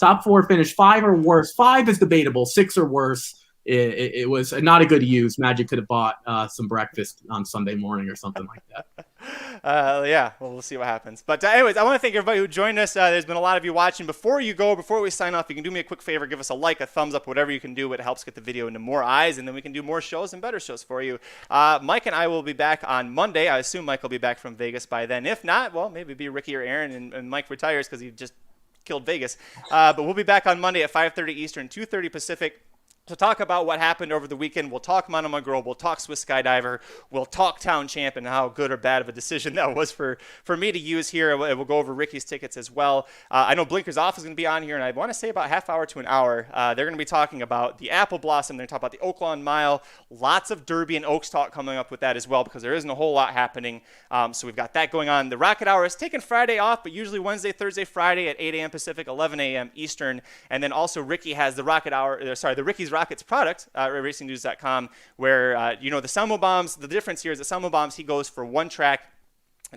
Top 4 finish. 5 or worse. 5 is debatable. 6 or worse. it was not a good use. Magic could have bought some breakfast on Sunday morning or something like that. Yeah, well, we'll see what happens. But anyways, I want to thank everybody who joined us. There's been a lot of you watching. Before we sign off, you can do me a quick favor. Give us a like, a thumbs up, whatever you can do. It helps get the video into more eyes, and then we can do more shows and better shows for you. Mike and I will be back on Monday. I assume Mike will be back from Vegas by then. If not, well, maybe it'll be Ricky or Aaron, and Mike retires because he just killed Vegas. But we'll be back on Monday at 5:30 Eastern, 2:30 Pacific, to talk about what happened over the weekend. We'll talk Monomoy Girl, we'll talk Swiss Skydiver, we'll talk Town Champ and how good or bad of a decision that was for me to use here. We'll go over Ricky's tickets as well. I know Blinkers Off is going to be on here, and I want to say about half hour to an hour. They're going to be talking about the Apple Blossom. They're going to talk about the Oaklawn Mile. Lots of Derby and Oaks talk coming up with that as well, because there isn't a whole lot happening. So we've got that going on. The Rocket Hour is taking Friday off, but usually Wednesday, Thursday, Friday at 8 a.m. Pacific, 11 a.m. Eastern. And then also Ricky has the the Ricky's Rockets product, racingnews.com, where, the Samo Bombs, the difference here is that Samo Bombs, he goes for one track,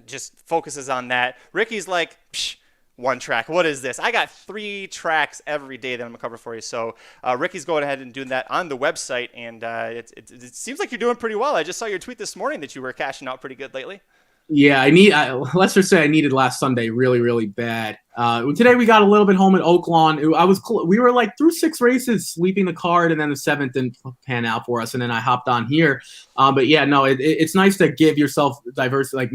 just focuses on that. Ricky's like, psh, one track, what is this? I got 3 tracks every day that I'm going to cover for you. So Ricky's going ahead and doing that on the website, and it seems like you're doing pretty well. I just saw your tweet this morning that you were cashing out pretty good lately. Yeah, let's just say I needed last Sunday really, really bad. Today we got a little bit home at Oaklawn. We were like through 6 races, sweeping the card, and then the 7th didn't pan out for us, and then I hopped on here. But yeah, no, it's nice to give yourself diversity. Like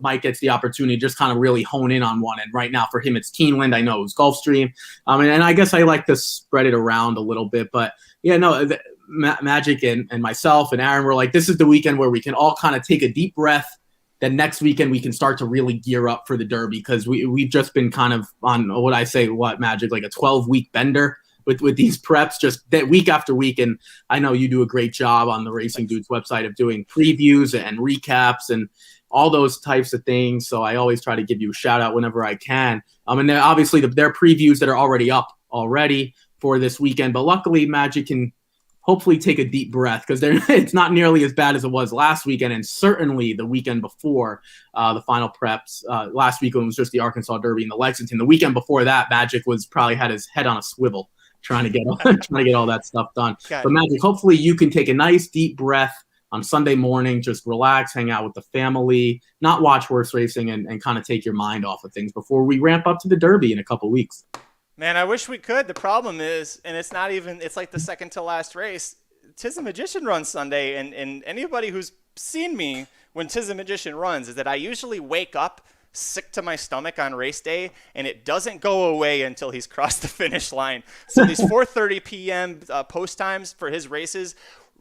Mike gets the opportunity to just kind of really hone in on one. And right now for him, it's Keeneland. I know it was Gulfstream. And I guess I like to spread it around a little bit. But yeah, no, Magic and myself and Aaron were like, this is the weekend where we can all kind of take a deep breath. Then next weekend we can start to really gear up for the Derby, because we've just been kind of on Magic, like a 12-week bender with these preps, just that week after week. And I know you do a great job on the Racing Dudes website of doing previews and recaps and all those types of things. So I always try to give you a shout out whenever I can. And then obviously there are previews that are already up for this weekend, but luckily Magic can hopefully take a deep breath, because it's not nearly as bad as it was last weekend, and certainly the weekend before the final preps. Last weekend was just the Arkansas Derby and the Lexington. The weekend before that, Magic probably had his head on a swivel trying to get all that stuff done. But Magic, hopefully you can take a nice deep breath on Sunday morning, just relax, hang out with the family, not watch horse racing, and kind of take your mind off of things before we ramp up to the Derby in a couple weeks. Man, I wish we could. The problem is, and it's like the second to last race, Tiz the Magician runs Sunday, and anybody who's seen me when Tiz the Magician runs is that I usually wake up sick to my stomach on race day, and it doesn't go away until he's crossed the finish line. So these 4:30 p.m. Post times for his races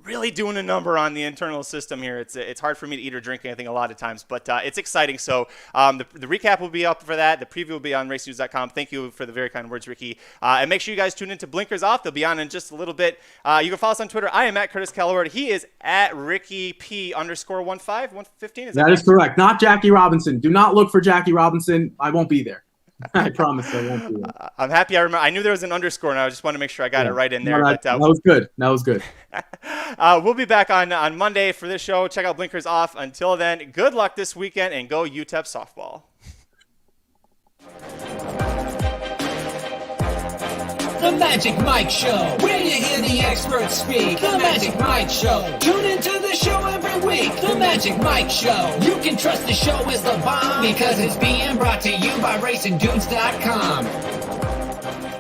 really doing a number on the internal system here. It's hard for me to eat or drink anything a lot of times, but it's exciting. So the recap will be up for that. The preview will be on racenews.com. Thank you for the very kind words, Ricky. And make sure you guys tune into Blinkers Off. They'll be on in just a little bit. You can follow us on Twitter. I am at Curtis Calaward. He is at RickyP_15. That is correct. Not Jackie Robinson. Do not look for Jackie Robinson. I won't be there. I promise I won't be there. I'm happy I remember. I knew there was an underscore, and I just wanted to make sure I got it right in there. No, that was good. That was good. We'll be back on Monday for this show. Check out Blinkers Off. Until then, good luck this weekend, and go UTEP softball. The Magic Mike Show, where you hear the experts speak. The Magic Mike Show. Tune into the show every week. The Magic Mike Show. You can trust the show is the bomb, because it's being brought to you by RacingDudes.com.